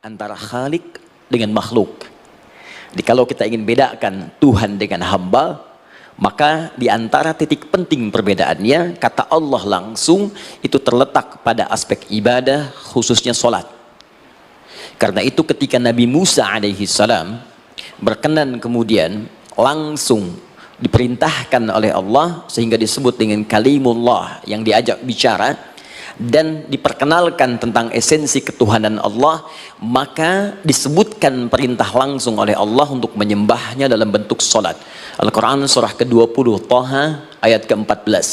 antara Khalik dengan makhluk. Jadi kalau kita ingin bedakan Tuhan dengan hamba, maka di antara titik penting perbedaannya, kata Allah langsung itu terletak pada aspek ibadah, khususnya sholat. Karena itu ketika Nabi Musa alaihi salam berkenan kemudian langsung diperintahkan oleh Allah sehingga disebut dengan kalimullah, yang diajak bicara dan diperkenalkan tentang esensi ketuhanan Allah, maka disebutkan perintah langsung oleh Allah untuk menyembahnya dalam bentuk salat. Al-Quran surah ke-20 Taha ayat ke-14.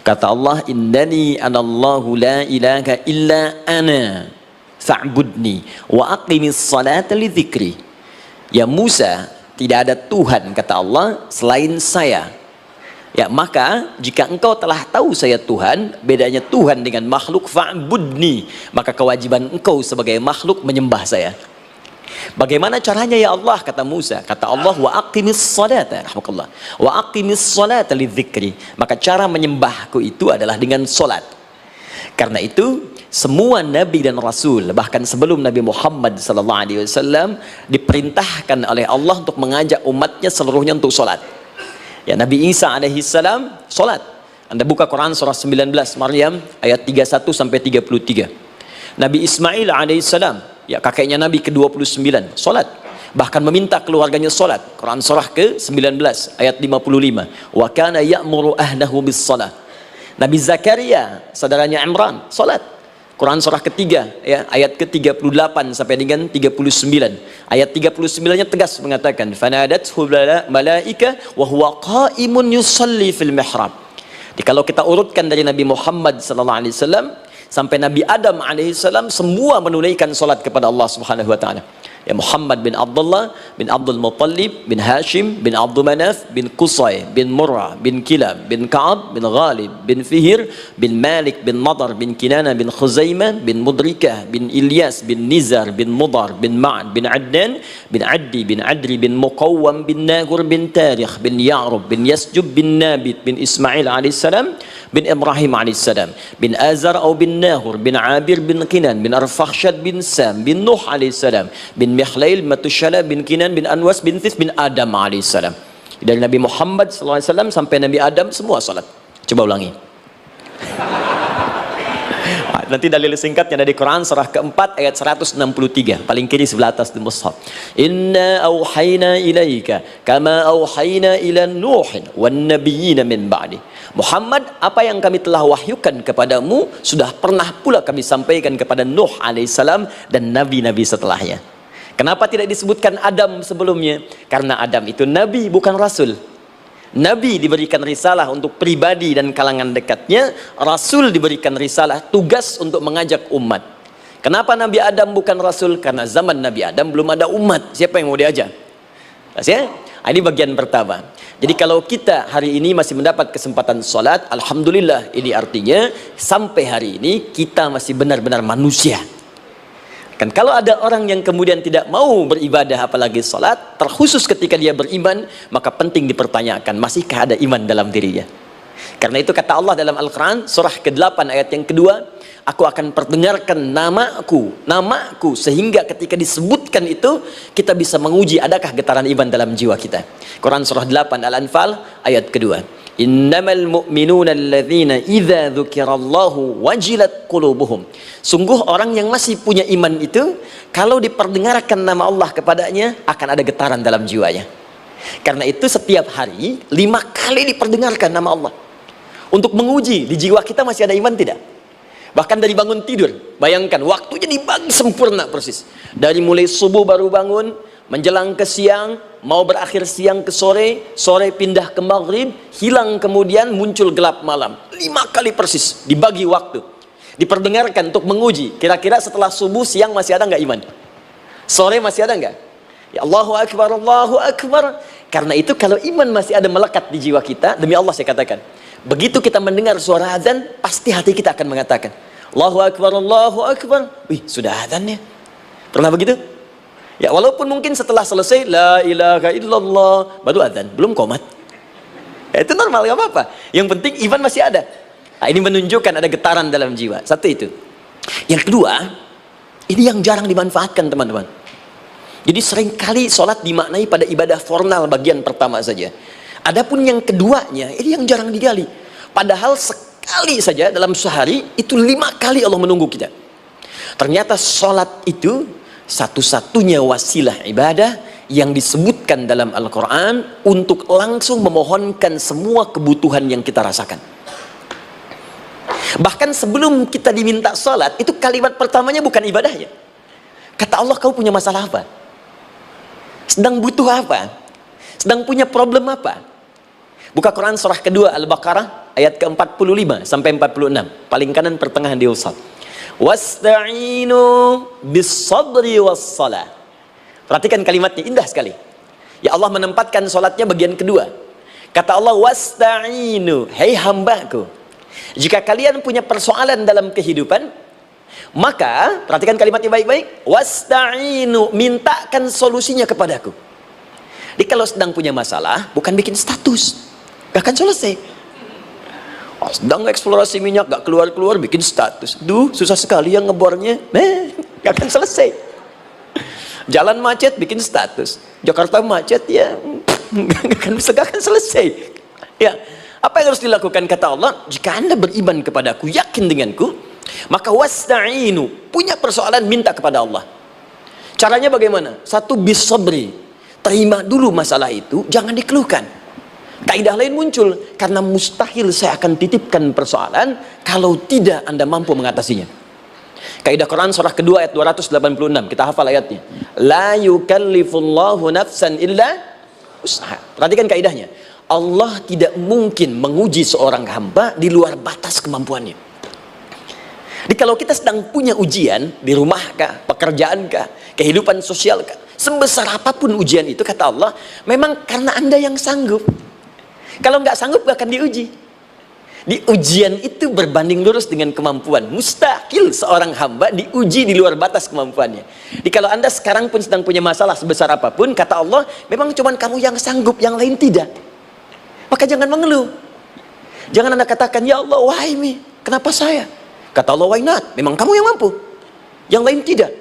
Kata Allah, innani anallahu la ilaha illa ana fa'budni wa aqimis salata li dzikri. Ya Musa, tidak ada Tuhan, kata Allah, selain saya. Ya, maka jika engkau telah tahu saya Tuhan, bedanya Tuhan dengan makhluk, fa'budni, maka kewajiban engkau sebagai makhluk menyembah saya. Bagaimana caranya ya Allah, kata Musa? Kata Allah, wa aqimis salata, rahmatullah, wa aqimis salata li dzikri. Maka cara menyembahku itu adalah dengan solat. Karena itu semua nabi dan rasul, bahkan sebelum Nabi Muhammad SAW, diperintahkan oleh Allah untuk mengajak umatnya seluruhnya untuk solat. Ya, Nabi Isa alaihissalam solat. Anda buka Quran surah 19 Maryam ayat 31 sampai 33. Nabi Ismail alaihissalam, ya kakeknya Nabi ke-29, solat. Bahkan meminta keluarganya solat. Quran surah ke-19 ayat 55. Wa kana ya'muru ahlahu bis salah. Nabi Zakaria, saudaranya Imran, solat. Quran surah ketiga, ya, ayat ke-38 sampai dengan 39. Ayat 39-nya tegas mengatakan, fanadathu malaika wa huwa qa'imun yusalli fil mihrab. Jadi kalau kita urutkan dari Nabi Muhammad SAW sampai Nabi Adam alaihissalam, semua menunaikan salat kepada Allah Subhanahu wa taala. Ya, Muhammad bin Abdullah bin Abdul Muttalib bin Hashim bin Abdul Manaf bin Qusay bin Murrah bin Kilab bin Ka'ab bin Ghalib bin Fihir bin Malik bin Nadar bin Kinana bin Khuzaimah bin Mudrikah bin Ilyas bin Nizar bin Mudar bin Ma'ad bin Adnan bin Addi bin Adri bin Muqawwam bin Nagur bin Tarikh bin Ya'rub bin Yasjub bin Nabit bin Ismail alaihissalam bin Ibrahim alaihissalam bin Azar atau bin Nahur bin Abir bin Kinan bin Arfakhshad bin Sam bin Nuh alaihissalam bin Mihlail Matushala bin Kinan bin Anwas bin This bin Adam alaihissalam. Dari Nabi Muhammad SAW sampai Nabi Adam semua salat. Coba ulangi. Nanti dalil singkatnya dari Quran surah keempat ayat 163, paling kiri sebelah atas di mushaf. Inna auhayna ilaika kama auhayna ila Nuhin wan nabiyina min ba'di. Muhammad, apa yang kami telah wahyukan kepadamu sudah pernah pula kami sampaikan kepada Nuh alaihissalam dan nabi-nabi setelahnya. Kenapa tidak disebutkan Adam sebelumnya? Karena Adam itu nabi, bukan rasul. Nabi diberikan risalah untuk pribadi dan kalangan dekatnya, rasul diberikan risalah tugas untuk mengajak umat. Kenapa Nabi Adam bukan rasul? Karena zaman Nabi Adam belum ada umat. Siapa yang mau diajak? Ya? Ini bagian pertama. Jadi kalau kita hari ini masih mendapat kesempatan sholat, alhamdulillah, ini artinya sampai hari ini kita masih benar-benar manusia. Kan kalau ada orang yang kemudian tidak mau beribadah apalagi sholat, terkhusus ketika dia beriman, maka penting dipertanyakan, masihkah ada iman dalam dirinya? Karena itu kata Allah dalam Al-Quran surah ke-8 ayat yang kedua, aku akan perdengarkan namaku, sehingga ketika disebutkan itu kita bisa menguji adakah getaran iman dalam jiwa kita. Quran surah 8 Al-Anfal ayat kedua. Innamal mu'minuna alladzina idza dzukirallahu wajilat qulubuhum. Sungguh orang yang masih punya iman itu, kalau diperdengarkan nama Allah kepadanya akan ada getaran dalam jiwanya. Karena itu setiap hari 5 kali diperdengarkan nama Allah untuk menguji di jiwa kita masih ada iman tidak. Bahkan dari bangun tidur, bayangkan waktunya dibagi sempurna persis. Dari mulai subuh baru bangun, menjelang ke siang, mau berakhir siang ke sore, sore pindah ke maghrib, hilang kemudian muncul gelap malam. 5 kali persis dibagi waktu, diperdengarkan untuk menguji. Kira-kira setelah subuh siang masih ada nggak iman? Sore masih ada nggak? Ya Allahu Akbar, Allahu Akbar. Karena itu kalau iman masih ada melekat di jiwa kita, demi Allah saya katakan, begitu kita mendengar suara azan, pasti hati kita akan mengatakan Allahu Akbar, Allahu Akbar. Wih, sudah azannya. Pernah begitu? Ya, walaupun mungkin setelah selesai la ilaha illallah baru azan, belum qomat. Ya, itu normal, gak apa-apa. Yang penting iman masih ada. Nah, ini menunjukkan ada getaran dalam jiwa. Satu itu. Yang kedua, Ini yang jarang dimanfaatkan teman-teman. Jadi seringkali sholat dimaknai pada ibadah formal bagian pertama saja. Adapun yang keduanya, ini yang jarang digali. Padahal sekali saja dalam sehari, itu 5 kali Allah menunggu kita. Ternyata sholat itu satu-satunya wasilah ibadah yang disebutkan dalam Al-Quran untuk langsung memohonkan semua kebutuhan yang kita rasakan. Bahkan sebelum kita diminta sholat, itu kalimat pertamanya bukan ibadahnya. Kata Allah, kamu punya masalah apa? Sedang butuh apa? Sedang punya problem apa? Buka Quran surah kedua Al-Baqarah ayat ke-45 sampai 46. Paling kanan pertengahan di usad. Wasta'inu bis-sabri was-salah. Perhatikan kalimatnya, indah sekali. Ya Allah menempatkan sholatnya bagian kedua. Kata Allah, wasta'inu, hei hambaku, jika kalian punya persoalan dalam kehidupan, maka perhatikan kalimatnya baik-baik, wasta'inu, mintakan solusinya kepadaku. Jadi kalau sedang punya masalah, bukan bikin status, gak akan selesai. Sedang eksplorasi minyak gak keluar-keluar, bikin status, duh susah sekali yang ngebornya, gak akan selesai. Jalan macet, bikin status, Jakarta macet, ya gak akan selesai. Ya, apa yang harus dilakukan? Kata Allah, jika anda beriman kepadaku, yakin denganku, maka wasta'inu, punya persoalan, minta kepada Allah. Caranya bagaimana? Satu, bisabri, terima dulu masalah itu, jangan dikeluhkan. Kaidah lain muncul, karena mustahil saya akan titipkan persoalan kalau tidak anda mampu mengatasinya. Kaidah Quran surah kedua ayat 286, kita hafal ayatnya. La yukallifullahu nafsan illa usaha. Perhatikan kaidahnya. Allah tidak mungkin menguji seorang hamba di luar batas kemampuannya. Jadi kalau kita sedang punya ujian di rumah kah, pekerjaan kah, kehidupan sosial kah, sebesar apapun ujian itu, kata Allah, memang karena anda yang sanggup. Kalau nggak sanggup gak akan diuji. Di ujian itu berbanding lurus dengan kemampuan. Mustahil seorang hamba diuji di luar batas kemampuannya. Jadi kalau anda sekarang pun sedang punya masalah sebesar apapun, kata Allah, memang cuma kamu yang sanggup, yang lain tidak. Maka jangan mengeluh. Jangan anda katakan, ya Allah, why me? Kenapa saya? Kata Allah, why not? Memang kamu yang mampu, yang lain tidak.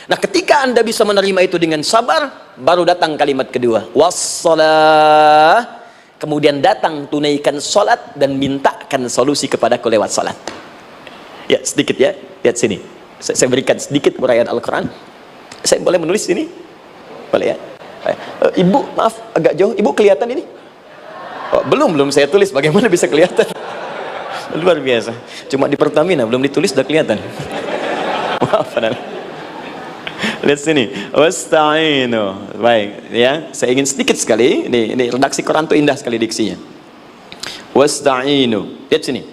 Nah, ketika anda bisa menerima itu dengan sabar, baru datang kalimat kedua, wassalah. Kemudian datang, tunaikan sholat dan mintakan solusi kepadaku lewat sholat. Ya, sedikit ya, lihat sini. Saya berikan sedikit uraian Al-Quran. Saya boleh menulis sini? Boleh ya? Ibu, maaf, agak jauh. Ibu kelihatan ini? Oh, belum saya tulis, bagaimana bisa kelihatan? Luar biasa. Cuma di Pertamina belum ditulis udah kelihatan. Maaf, lihat sini. Wasta'inu. Baik, ya. Saya ingin sedikit sekali. Ini redaksi Quran tuh indah sekali diksinya. Wasta'inu. Lihat sini.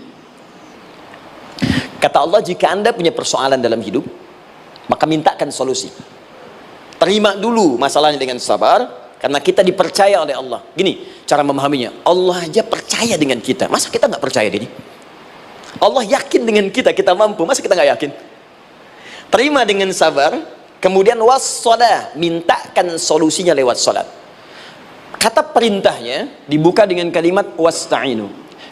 Kata Allah, jika anda punya persoalan dalam hidup, maka mintakan solusi. Terima dulu masalahnya dengan sabar, karena kita dipercaya oleh Allah. Gini cara memahaminya, Allah aja percaya dengan kita, masa kita nggak percaya diri? Allah yakin dengan kita, kita mampu, masa kita nggak yakin? Terima dengan sabar, kemudian wassalah, mintakan solusinya lewat salat. Kata perintahnya dibuka dengan kalimat wasta'inu.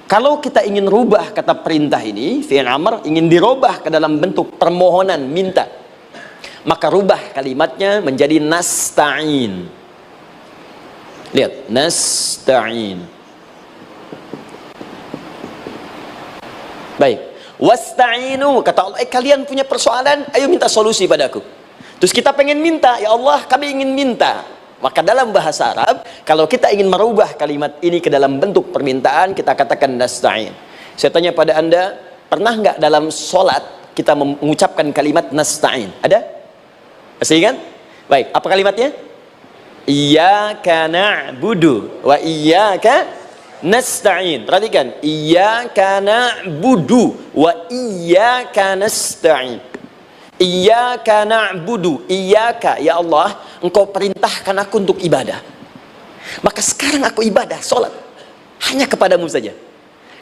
Kalau kita ingin rubah kata perintah ini, fi'il amr, ingin dirubah ke dalam bentuk permohonan, minta, maka rubah kalimatnya menjadi nasta'in. Lihat, nasta'in. Baik, wasta'inu, kata Allah, kalian punya persoalan, ayo minta solusi padaku. Terus kita pengen minta, ya Allah, kami ingin minta. Maka dalam bahasa Arab, kalau kita ingin merubah kalimat ini ke dalam bentuk permintaan, kita katakan nasta'in. Saya tanya pada anda, pernah nggak dalam sholat kita mengucapkan kalimat nasta'in? Ada? Masih ingat? Baik, apa kalimatnya? Iyyaka na'budu wa iyyaka nasta'in. Perhatikan, iyyaka na'budu wa iyyaka nasta'in. Iyyaka na'budu, iyyaka, ya Allah, engkau perintahkan aku untuk ibadah. Maka sekarang aku ibadah, sholat, hanya kepadamu saja.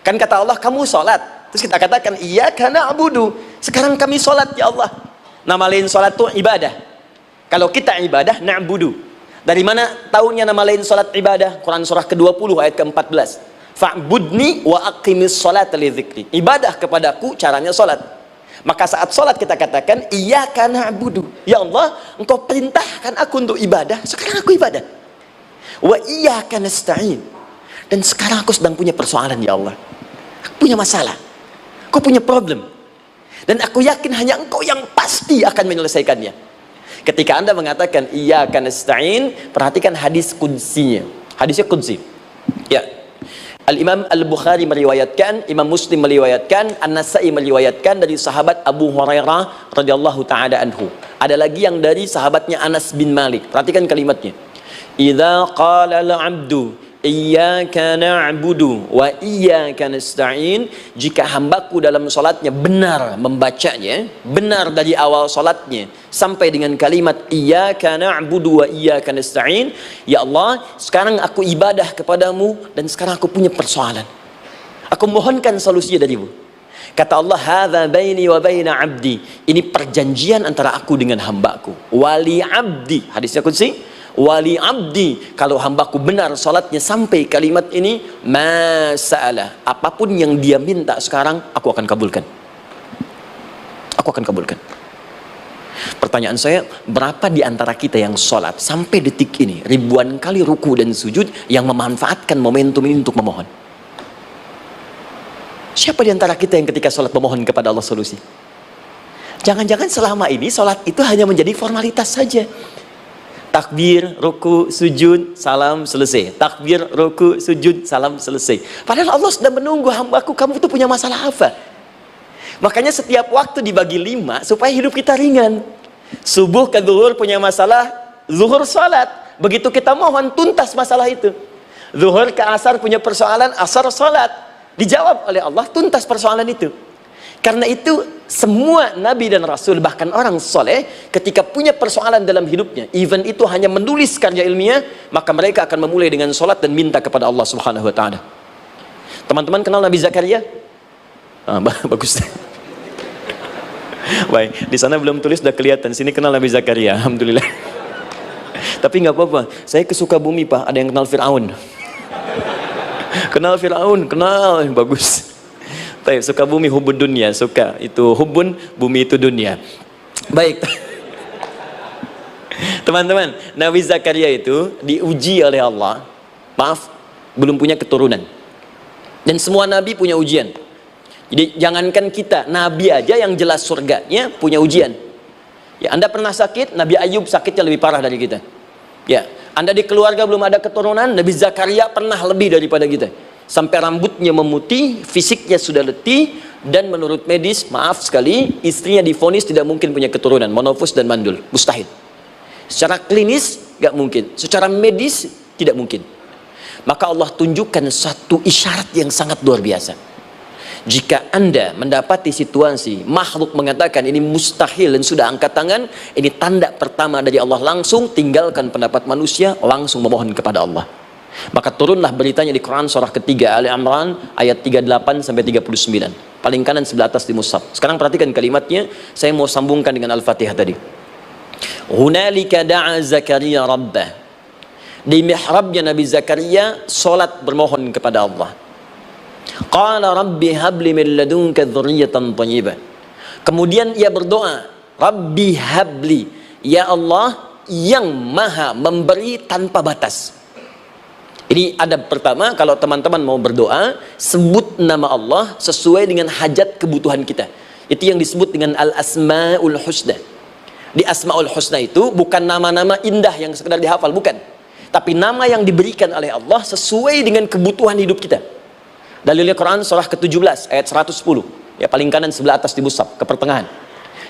Kan kata Allah, kamu sholat. Terus kita katakan, iyyaka na'budu, sekarang kami sholat, ya Allah. Nama lain sholat itu ibadah. Kalau kita ibadah, na'budu. Dari mana tahunya nama lain sholat ibadah? Quran surah ke-20 ayat ke-14. Fa'budni wa aqimis sholat li dzikri. Ibadah kepadaku, caranya sholat. Maka saat sholat kita katakan, iyyaka na'budu. Ya Allah, engkau perintahkan aku untuk ibadah, sekarang aku ibadah. Wa iyyaka nasta'in. Dan sekarang aku sedang punya persoalan, ya Allah. Aku punya masalah. Aku punya problem. Dan aku yakin hanya engkau yang pasti akan menyelesaikannya. Ketika Anda mengatakan iyyaka nasta'in, perhatikan hadis qudsinya. Hadisnya qudsi. Ya. Al-Imam Al-Bukhari meriwayatkan, Imam Muslim meriwayatkan, An-Nasa'i meriwayatkan dari sahabat Abu Hurairah radhiyallahu taala anhu. Ada lagi yang dari sahabatnya Anas bin Malik. Perhatikan kalimatnya. Idza qala al-'abdu iyyaka na'budu wa iyyaka nasta'in, jika hambaku dalam salatnya benar membacanya, benar dari awal salatnya sampai dengan kalimat iyyaka na'budu wa iyyaka nasta'in, ya Allah, sekarang aku ibadah kepadamu dan sekarang aku punya persoalan. Aku mohonkan solusinya darimu. Kata Allah, hadza baini wa baina 'abdi. Ini perjanjian antara aku dengan hambaku. Wali 'abdi. Hadisnya qudsi. Wali abdi, kalau hambaku benar salatnya sampai kalimat ini, masa'alah, apapun yang dia minta sekarang, aku akan kabulkan. Aku akan kabulkan. Pertanyaan saya, berapa di antara kita yang salat sampai detik ini ribuan kali ruku dan sujud yang memanfaatkan momentum ini untuk memohon? Siapa di antara kita yang ketika salat memohon kepada Allah solusi? Jangan-jangan selama ini salat itu hanya menjadi formalitas saja. Takbir, ruku, sujud, salam, selesai. Takbir, ruku, sujud, salam, selesai. Padahal Allah sudah menunggu hambaku, kamu itu punya masalah apa? Makanya setiap waktu dibagi 5 supaya hidup kita ringan. Subuh ke zuhur punya masalah, zuhur salat. Begitu kita mohon, tuntas masalah itu. Zuhur ke asar punya persoalan, asar salat. Dijawab oleh Allah, tuntas persoalan itu. Karena itu semua nabi dan rasul, bahkan orang soleh, ketika punya persoalan dalam hidupnya, even itu hanya menulis karya ilmiah, maka mereka akan memulai dengan sholat dan minta kepada Allah Subhanahu wa ta'ala. Teman-teman kenal Nabi Zakaria? Bagus. Baik, di sana belum tulis, sudah kelihatan. Sini kenal Nabi Zakaria, alhamdulillah. Tapi nggak apa-apa, saya ke Sukabumi Pak, ada yang kenal Fir'aun. Kenal Fir'aun, kenal, bagus. Baik, suka bumi hubun dunia, suka itu hubun, bumi itu dunia. Baik. Teman-teman, Nabi Zakaria itu diuji oleh Allah. Maaf, belum punya keturunan. Dan semua nabi punya ujian. Jadi jangankan kita, nabi aja yang jelas surganya punya ujian. Ya, Anda pernah sakit, Nabi Ayub sakitnya lebih parah dari kita. Ya, Anda di keluarga belum ada keturunan, Nabi Zakaria pernah lebih daripada kita. Sampai rambutnya memutih, fisiknya sudah letih, dan menurut medis, maaf sekali, istrinya divonis tidak mungkin punya keturunan, monofus dan mandul, mustahil. Secara klinis gak mungkin, secara medis tidak mungkin. Maka Allah tunjukkan satu isyarat yang sangat luar biasa. Jika Anda mendapati situasi makhluk mengatakan ini mustahil dan sudah angkat tangan, ini tanda pertama dari Allah, langsung tinggalkan pendapat manusia, langsung memohon kepada Allah. Maka turunlah beritanya di Quran surah ketiga Ali Imran ayat 38 sampai 39. Paling kanan sebelah atas di mushaf. Sekarang perhatikan kalimatnya, saya mau sambungkan dengan Al-Fatihah tadi. Hunalika da'a Zakaria rabbah. Di mihrabnya Nabi Zakaria salat bermohon kepada Allah. Qala rabbi habli min ladunka dzurriyyatan thayyibah. Kemudian ia berdoa, Rabbi habli, ya Allah yang maha memberi tanpa batas. Ini adab pertama, kalau teman-teman mau berdoa, sebut nama Allah sesuai dengan hajat kebutuhan kita. Itu yang disebut dengan Al-Asma'ul Husna. Di Asma'ul Husna itu bukan nama-nama indah yang sekedar dihafal, bukan. Tapi nama yang diberikan oleh Allah sesuai dengan kebutuhan hidup kita. Dalilnya Quran surah ke-17 ayat 110. Ya, paling kanan sebelah atas di mushaf, ke pertengahan.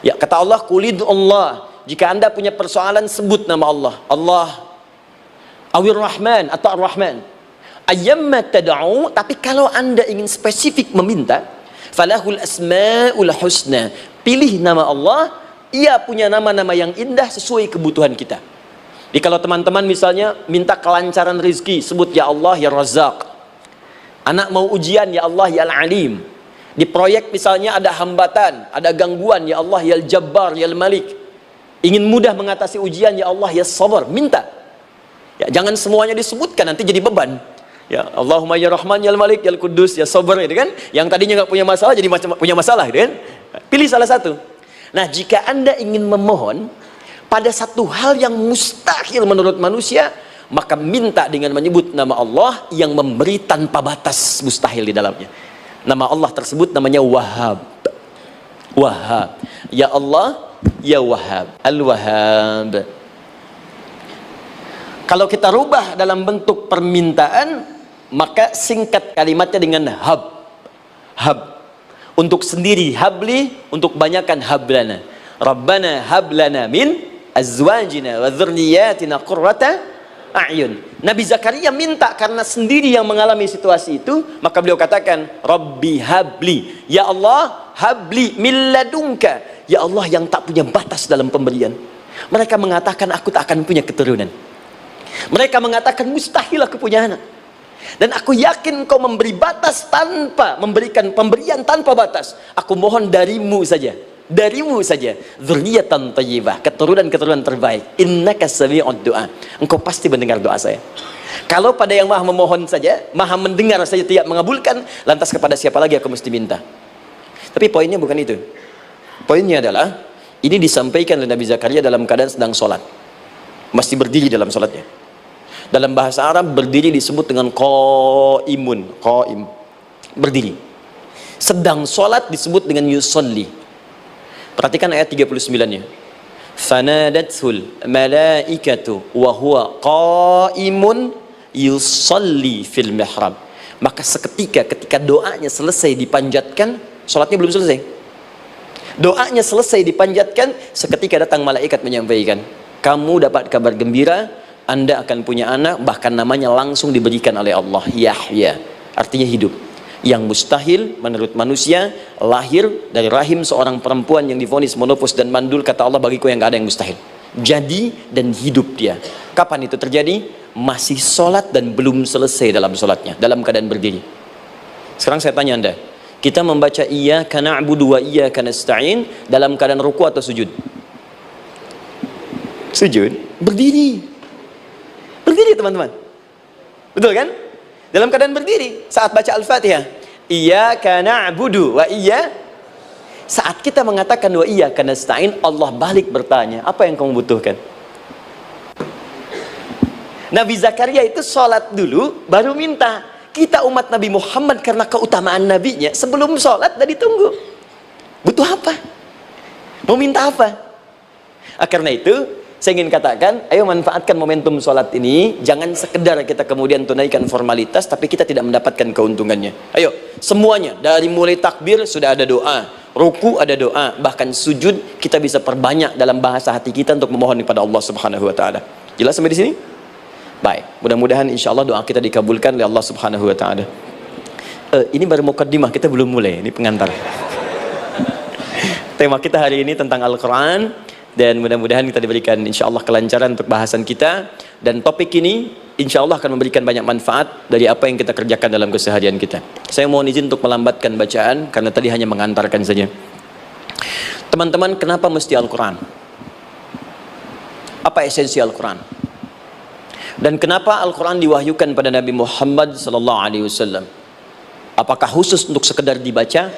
Ya, kata Allah, Qulid Allah. Jika Anda punya persoalan, sebut nama Allah. Allah Awir Rahman atau Ar-Rahman. Ayyamma tad'u, tapi kalau Anda ingin spesifik meminta, falahul asmaul husna. Pilih nama Allah, ia punya nama-nama yang indah sesuai kebutuhan kita. Jadi kalau teman-teman misalnya minta kelancaran rezeki, sebut ya Allah ya Razzaq. Anak mau ujian, ya Allah ya Al-Alim. Di proyek misalnya ada hambatan, ada gangguan, ya Allah ya Al-Jabbar ya Al-Malik. Ingin mudah mengatasi ujian, ya Allah ya Sabar. Minta. Ya, jangan semuanya disebutkan, nanti jadi beban. Ya, Allahumma ya Rahman ya Malik ya Kudus ya Sabar, gitu kan? Yang tadinya nggak punya masalah jadi punya masalah, gitu kan? Pilih salah satu. Nah, jika Anda ingin memohon pada satu hal yang mustahil menurut manusia, maka minta dengan menyebut nama Allah yang memberi tanpa batas mustahil di dalamnya. Nama Allah tersebut namanya Wahhab. Wahhab. Ya Allah, ya Wahhab. Al-Wahhab. Kalau kita rubah dalam bentuk permintaan, maka singkat kalimatnya dengan hab. Hab. Untuk sendiri habli, untuk banyakkan hablana. Rabbana hablana min azwajina wa dzurriyyatina qurrata a'yun. Nabi Zakaria minta karena sendiri yang mengalami situasi itu, maka beliau katakan, Rabbi habli. Ya Allah, habli min ladunka. Ya Allah yang tak punya batas dalam pemberian. Mereka mengatakan aku tak akan punya keturunan. Mereka mengatakan mustahil aku punya anak. Dan aku yakin kau memberi batas tanpa memberikan pemberian tanpa batas. Aku mohon darimu saja. Darimu saja. Dzurriyyatan thayyibah, keturunan-keturunan terbaik. Innaka sami'ud du'a. Engkau pasti mendengar doa saya. Kalau pada yang maha memohon saja, maha mendengar saja tidak mengabulkan, lantas kepada siapa lagi aku mesti minta? Tapi poinnya bukan itu. Poinnya adalah ini disampaikan oleh Nabi Zakaria dalam keadaan sedang sholat. Masih berdiri dalam sholatnya. Dalam bahasa Arab berdiri disebut dengan qaimun, qaim, berdiri. Sedang sholat disebut dengan yusolli. Perhatikan ayat 39-nya. Fanadathul malaikatu wa huwa qaimun yusolli fil mihrab. Maka seketika ketika doanya selesai dipanjatkan, sholatnya belum selesai. Doanya selesai dipanjatkan, seketika datang malaikat menyampaikan, kamu dapat kabar gembira, Anda akan punya anak, bahkan namanya langsung diberikan oleh Allah, Yahya, artinya hidup. Yang mustahil menurut manusia, lahir dari rahim seorang perempuan yang divonis monopos dan mandul, kata Allah, bagiku yang gak ada yang mustahil. Jadi dan hidup dia. Kapan itu terjadi? Masih sholat dan belum selesai dalam sholatnya, dalam keadaan berdiri. Sekarang saya tanya Anda, kita membaca iyyaka na'budu wa iyyaka nasta'in dalam keadaan ruku atau sujud? Sujud, berdiri. Berdiri teman-teman. Betul kan? Dalam keadaan berdiri saat baca Al-Fatihah. Iyyaka na'budu wa saat kita mengatakan wa iyyaka nasta'in, Allah balik bertanya, apa yang kamu butuhkan? Nabi Zakaria itu sholat dulu baru minta. Kita umat Nabi Muhammad karena keutamaan nabinya sebelum sholat dah ditunggu. Butuh apa? Mau minta apa? Karena itu saya ingin katakan, ayo manfaatkan momentum sholat ini. Jangan sekedar kita kemudian tunaikan formalitas, tapi kita tidak mendapatkan keuntungannya. Ayo, semuanya, dari mulai takbir sudah ada doa, ruku ada doa, bahkan sujud kita bisa perbanyak dalam bahasa hati kita untuk memohon kepada Allah Subhanahu Wa Taala. Jelas sampai di sini? Baik, mudah-mudahan insya Allah doa kita dikabulkan oleh Allah Subhanahu Wa Taala. Ini baru mukaddimah, kita belum mulai, ini pengantar. Tema kita hari ini tentang Al-Quran. Dan mudah-mudahan kita diberikan insya Allah kelancaran untuk bahasan kita. Dan topik ini insya Allah akan memberikan banyak manfaat dari apa yang kita kerjakan dalam keseharian kita. Saya mohon izin untuk melambatkan bacaan karena tadi hanya mengantarkan saja. Teman-teman, kenapa mesti Al-Quran? Apa esensi Al-Quran? Dan kenapa Al-Quran diwahyukan pada Nabi Muhammad SAW? Apakah khusus untuk sekedar dibaca?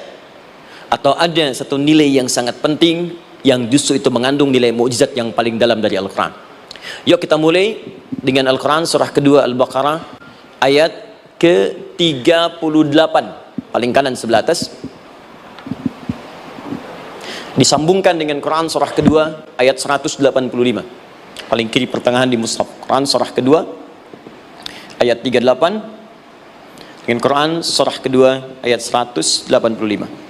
Atau ada satu nilai yang sangat penting yang justru itu mengandung nilai mukjizat yang paling dalam dari Al-Quran? Yuk kita mulai dengan Al-Quran surah kedua Al-Baqarah ayat ke-38, paling kanan sebelah atas, disambungkan dengan Quran surah kedua ayat 185, paling kiri pertengahan di mushaf. Quran surah kedua ayat 38 dengan Quran surah kedua ayat 185.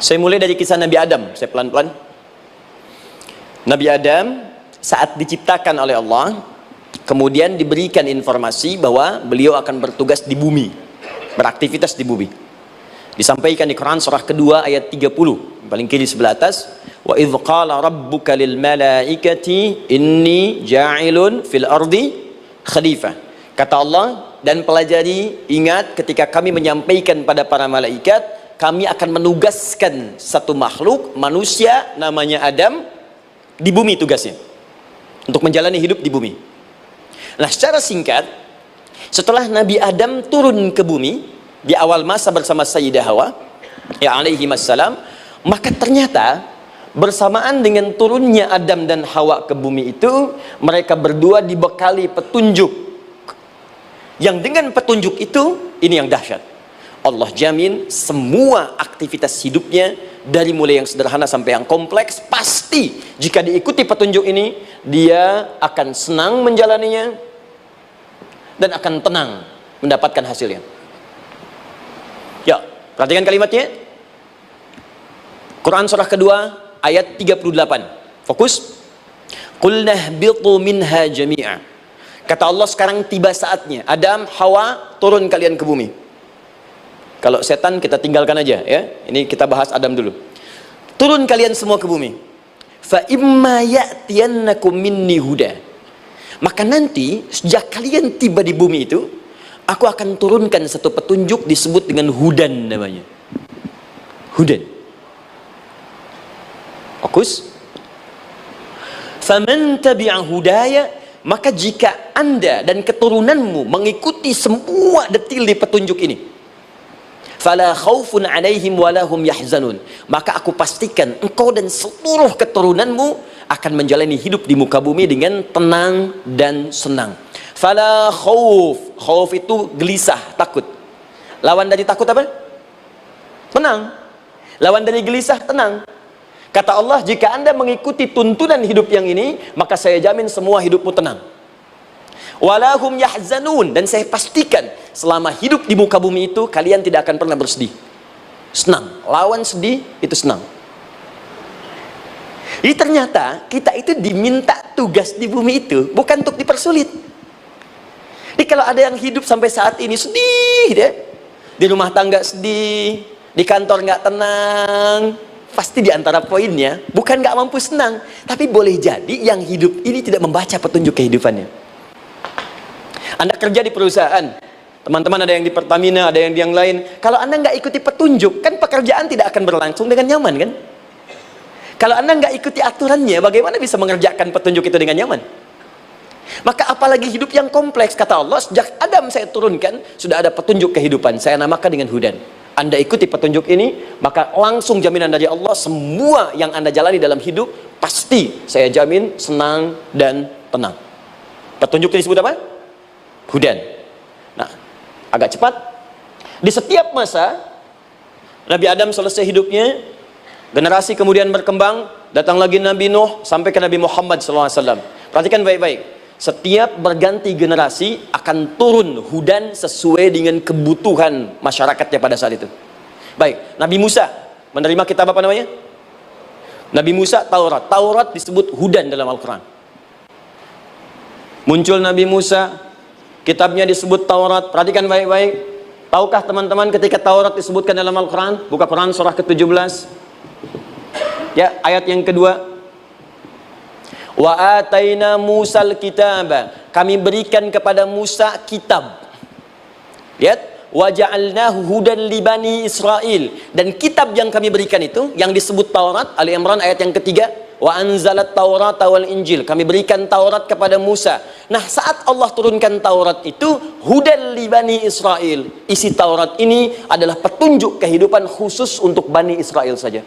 Saya mulai dari kisah Nabi Adam, saya pelan-pelan. Nabi Adam saat diciptakan oleh Allah, kemudian diberikan informasi bahwa beliau akan bertugas di bumi, beraktivitas di bumi. Disampaikan di Quran surah kedua ayat 30, paling kiri sebelah atas. Wa idh qala rabbuka lil malaikati inni ja'ilun fil ardi khalifah. Kata Allah, dan pelajari, ingat ketika kami menyampaikan pada para malaikat, kami akan menugaskan satu makhluk manusia namanya Adam di bumi, tugasnya untuk menjalani hidup di bumi. Nah, secara singkat, setelah Nabi Adam turun ke bumi, di awal masa bersama Sayyidah Hawa ya alaihi wassalam, maka ternyata bersamaan dengan turunnya Adam dan Hawa ke bumi itu, mereka berdua dibekali petunjuk, yang dengan petunjuk itu, ini yang dahsyat, Allah jamin semua aktivitas hidupnya dari mulai yang sederhana sampai yang kompleks, pasti jika diikuti petunjuk ini, dia akan senang menjalaninya dan akan tenang mendapatkan hasilnya. Ya, perhatikan kalimatnya. Quran surah kedua ayat 38. Fokus. Qul nahbitu minha jami'a. Kata Allah, sekarang tiba saatnya Adam, Hawa, turun kalian ke bumi. Kalau setan kita tinggalkan aja ya. Ini kita bahas Adam dulu. Turun kalian semua ke bumi. Fa imma ya'tiyannakum minni huda. Maka nanti sejak kalian tiba di bumi itu, aku akan turunkan satu petunjuk disebut dengan hudan namanya. Hudan. Fokus. Faman tabi'a hudaya, maka jika Anda dan keturunanmu mengikuti semua detil di petunjuk ini, fala khaufun alaihim walahum yahzanun, maka aku pastikan engkau dan seluruh keturunanmu akan menjalani hidup di muka bumi dengan tenang dan senang. Fala khauf, khauf itu gelisah, takut. Lawan dari takut apa? Tenang. Lawan dari gelisah, tenang. Kata Allah, jika Anda mengikuti tuntunan hidup yang ini, maka saya jamin semua hidupmu tenang. Walahum yahzanun, dan saya pastikan selama hidup di muka bumi itu kalian tidak akan pernah bersedih. Senang. Lawan sedih itu senang. Jadi ternyata kita itu diminta tugas di bumi itu bukan untuk dipersulit. Jadi kalau ada yang hidup sampai saat ini sedih deh, di rumah tangga sedih, di kantor nggak tenang, pasti di antara poinnya bukan nggak mampu senang, tapi boleh jadi yang hidup ini tidak membaca petunjuk kehidupannya. Anda kerja di perusahaan, teman-teman ada yang di Pertamina, ada yang di yang lain. Kalau Anda nggak ikuti petunjuk, kan pekerjaan tidak akan berlangsung dengan nyaman kan? Kalau Anda nggak ikuti aturannya, bagaimana bisa mengerjakan petunjuk itu dengan nyaman? Maka apalagi hidup yang kompleks, kata Allah, sejak Adam saya turunkan, sudah ada petunjuk kehidupan, saya namakan dengan hudan. Anda ikuti petunjuk ini, maka langsung jaminan dari Allah, semua yang Anda jalani dalam hidup, pasti saya jamin senang dan tenang. Petunjuk ini disebut apa? Hudan. Nah, agak cepat. Di setiap masa, Nabi Adam selesai hidupnya, generasi kemudian berkembang, datang lagi Nabi Nuh, sampai ke Nabi Muhammad SAW. Perhatikan baik-baik. Setiap berganti generasi akan turun hudan sesuai dengan kebutuhan masyarakatnya pada saat itu. Baik, Nabi Musa menerima kitab apa namanya? Nabi Musa, Taurat. Taurat disebut hudan dalam Al-Quran. Muncul Nabi Musa, kitabnya disebut Taurat. Perhatikan baik-baik. Tahukah teman-teman ketika Taurat disebutkan dalam Al-Quran? Buka Quran surah ke-17. Ya, ayat yang kedua. Wa ataina Musal kitaba, kami berikan kepada Musa kitab. Lihat, wa ja'alnahu hudan li bani Israil, dan kitab yang kami berikan itu yang disebut Taurat, Ali Imran ayat yang ketiga, wa anzalat Taurata wal Injil, kami berikan Taurat kepada Musa. Nah, saat Allah turunkan Taurat itu hudan li bani Israil, isi Taurat ini adalah petunjuk kehidupan khusus untuk Bani Israel saja,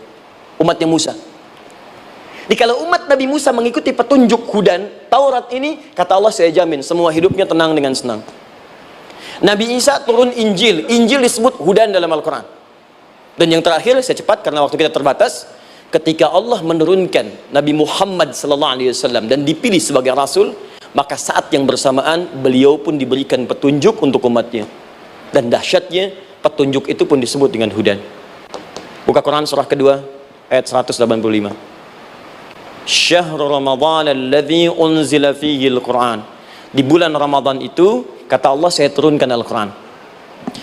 umatnya Musa. Jadi kalau umat Nabi Musa mengikuti petunjuk hudan Taurat ini, kata Allah, saya jamin semua hidupnya tenang dengan senang. Nabi Isa turun Injil. Injil disebut hudan dalam Al-Quran. Dan yang terakhir, saya cepat karena waktu kita terbatas, ketika Allah menurunkan Nabi Muhammad SAW dan dipilih sebagai Rasul, maka saat yang bersamaan beliau pun diberikan petunjuk untuk umatnya. Dan dahsyatnya petunjuk itu pun disebut dengan hudan. Buka Quran surah kedua ayat 185. Syahrul Ramadan alladzi unzila fihi al-Quran. Di bulan Ramadan itu, kata Allah, saya turunkan Al-Quran.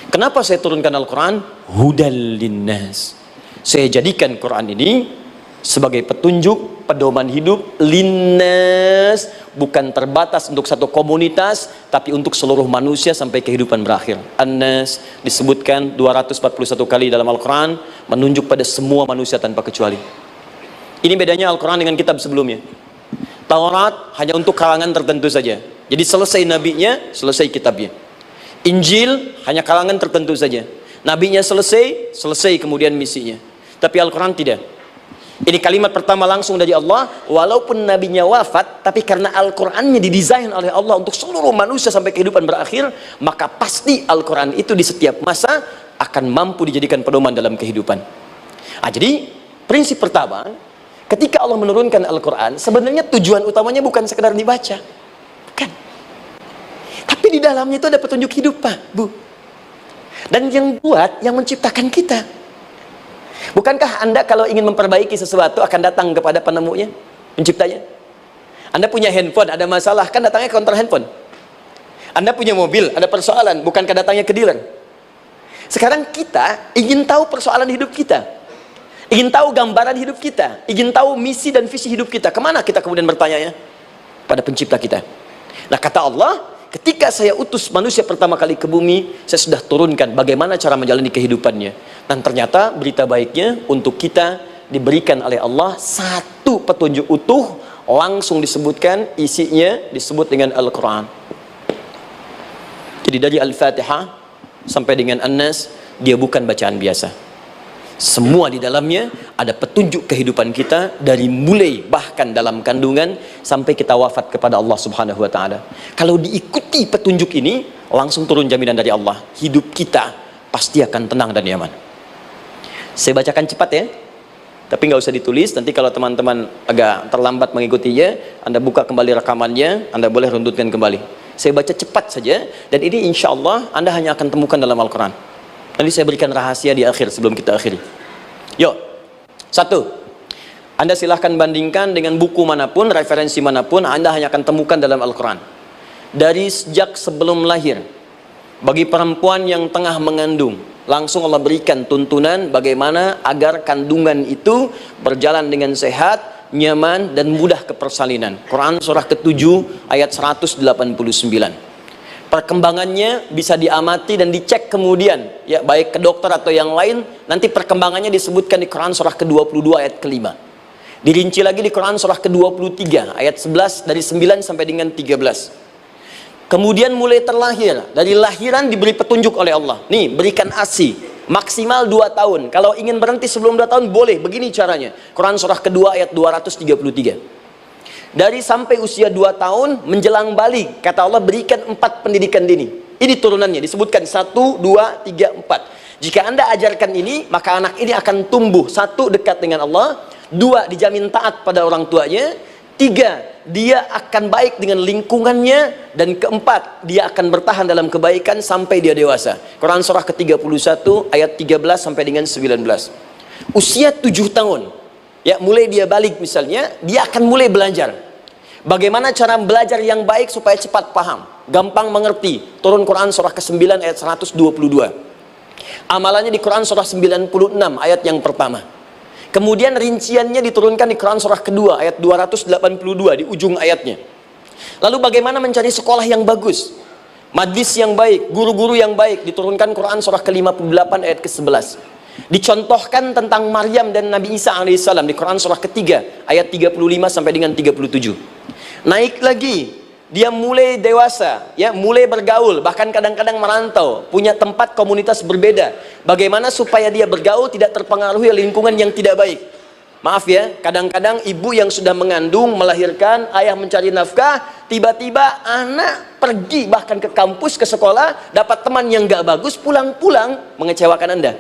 Kenapa saya turunkan Al-Quran? Hudal linnas. Saya jadikan Quran ini sebagai petunjuk, pedoman hidup linnas, bukan terbatas untuk satu komunitas, tapi untuk seluruh manusia sampai kehidupan berakhir. An-Nas disebutkan 241 kali dalam Al-Quran, menunjuk pada semua manusia tanpa kecuali. Ini bedanya Al-Quran dengan kitab sebelumnya. Taurat hanya untuk kalangan tertentu saja. Jadi selesai nabinya, selesai kitabnya. Injil hanya kalangan tertentu saja. Nabinya selesai kemudian misinya. Tapi Al-Quran tidak. Ini kalimat pertama langsung dari Allah, walaupun nabinya wafat, tapi karena Al-Qurannya didesain oleh Allah untuk seluruh manusia sampai kehidupan berakhir, maka pasti Al-Quran itu di setiap masa akan mampu dijadikan pedoman dalam kehidupan. Jadi prinsip pertama, ketika Allah menurunkan Al-Quran, sebenarnya tujuan utamanya bukan sekedar dibaca, bukan. Tapi di dalamnya itu ada petunjuk hidup, Pak, Bu. Dan yang buat, yang menciptakan kita. Bukankah Anda kalau ingin memperbaiki sesuatu akan datang kepada penemunya, penciptanya? Anda punya handphone, ada masalah, kan datangnya ke counter handphone. Anda punya mobil, ada persoalan, bukankah datangnya ke dealer? Sekarang kita ingin tahu persoalan hidup kita, ingin tahu gambaran hidup kita, ingin tahu misi dan visi hidup kita. Kemana kita kemudian bertanya? Pada pencipta kita. Nah, kata Allah, ketika saya utus manusia pertama kali ke bumi, saya sudah turunkan bagaimana cara menjalani kehidupannya. Dan ternyata berita baiknya untuk kita diberikan oleh Allah satu petunjuk utuh, langsung disebutkan, isinya disebut dengan Al-Quran. Jadi dari Al-Fatihah sampai dengan An-Nas, dia bukan bacaan biasa. Semua di dalamnya ada petunjuk kehidupan kita, dari mulai bahkan dalam kandungan sampai kita wafat kepada Allah Subhanahu wa Ta'ala. Kalau diikuti petunjuk ini, langsung turun jaminan dari Allah, hidup kita pasti akan tenang dan nyaman. Saya bacakan cepat ya, tapi nggak usah ditulis. Nanti kalau teman-teman agak terlambat mengikutinya, Anda buka kembali rekamannya, Anda boleh runtutkan kembali. Saya baca cepat saja, dan ini insya Allah Anda hanya akan temukan dalam Al-Quran. Nanti saya berikan rahasia di akhir sebelum kita akhiri. Yuk, satu, Anda silahkan bandingkan dengan buku manapun, referensi manapun, Anda hanya akan temukan dalam Al-Quran. Dari sejak sebelum lahir, bagi perempuan yang tengah mengandung, langsung Allah berikan tuntunan bagaimana agar kandungan itu berjalan dengan sehat, nyaman, dan mudah ke persalinan. Quran surah ke-7 ayat 189. Perkembangannya bisa diamati dan dicek kemudian, ya, baik ke dokter atau yang lain. Nanti perkembangannya disebutkan di Quran surah ke-22 ayat ke-5. Dirinci lagi di Quran surah ke-23 ayat 11, dari 9 sampai dengan 13. Kemudian mulai terlahir, dari lahiran diberi petunjuk oleh Allah. Nih, berikan ASI maksimal 2 tahun. Kalau ingin berhenti sebelum 2 tahun boleh, begini caranya. Quran surah kedua ayat 233. Dari sampai usia 2 tahun menjelang balik, kata Allah berikan 4 pendidikan dini. Ini turunannya disebutkan 1, 2, 3, 4. Jika Anda ajarkan ini, maka anak ini akan tumbuh. 1, dekat dengan Allah. 2, dijamin taat pada orang tuanya. 3, dia akan baik dengan lingkungannya. Dan 4, dia akan bertahan dalam kebaikan sampai dia dewasa. Quran surah ke-31 ayat 13 sampai dengan 19. Usia 7 tahun, ya, mulai dia balik misalnya, dia akan mulai belajar bagaimana cara belajar yang baik supaya cepat paham, gampang mengerti. Turun Quran surah ke-9 ayat 122. Amalannya di Quran surah 96 ayat yang pertama. Kemudian rinciannya diturunkan di Quran surah kedua ayat 282 di ujung ayatnya. Lalu bagaimana mencari sekolah yang bagus, majlis yang baik, guru-guru yang baik, diturunkan Quran surah ke-58 ayat ke-11. Dicontohkan tentang Maryam dan Nabi Isa alaihissalam di Quran surah ketiga ayat 35 sampai dengan 37. Naik lagi, dia mulai dewasa, ya, mulai bergaul, bahkan kadang-kadang merantau, punya tempat komunitas berbeda. Bagaimana supaya dia bergaul tidak terpengaruhi lingkungan yang tidak baik. Maaf ya, kadang-kadang ibu yang sudah mengandung, melahirkan, ayah mencari nafkah, tiba-tiba anak pergi bahkan ke kampus, ke sekolah, dapat teman yang gak bagus, pulang-pulang mengecewakan Anda.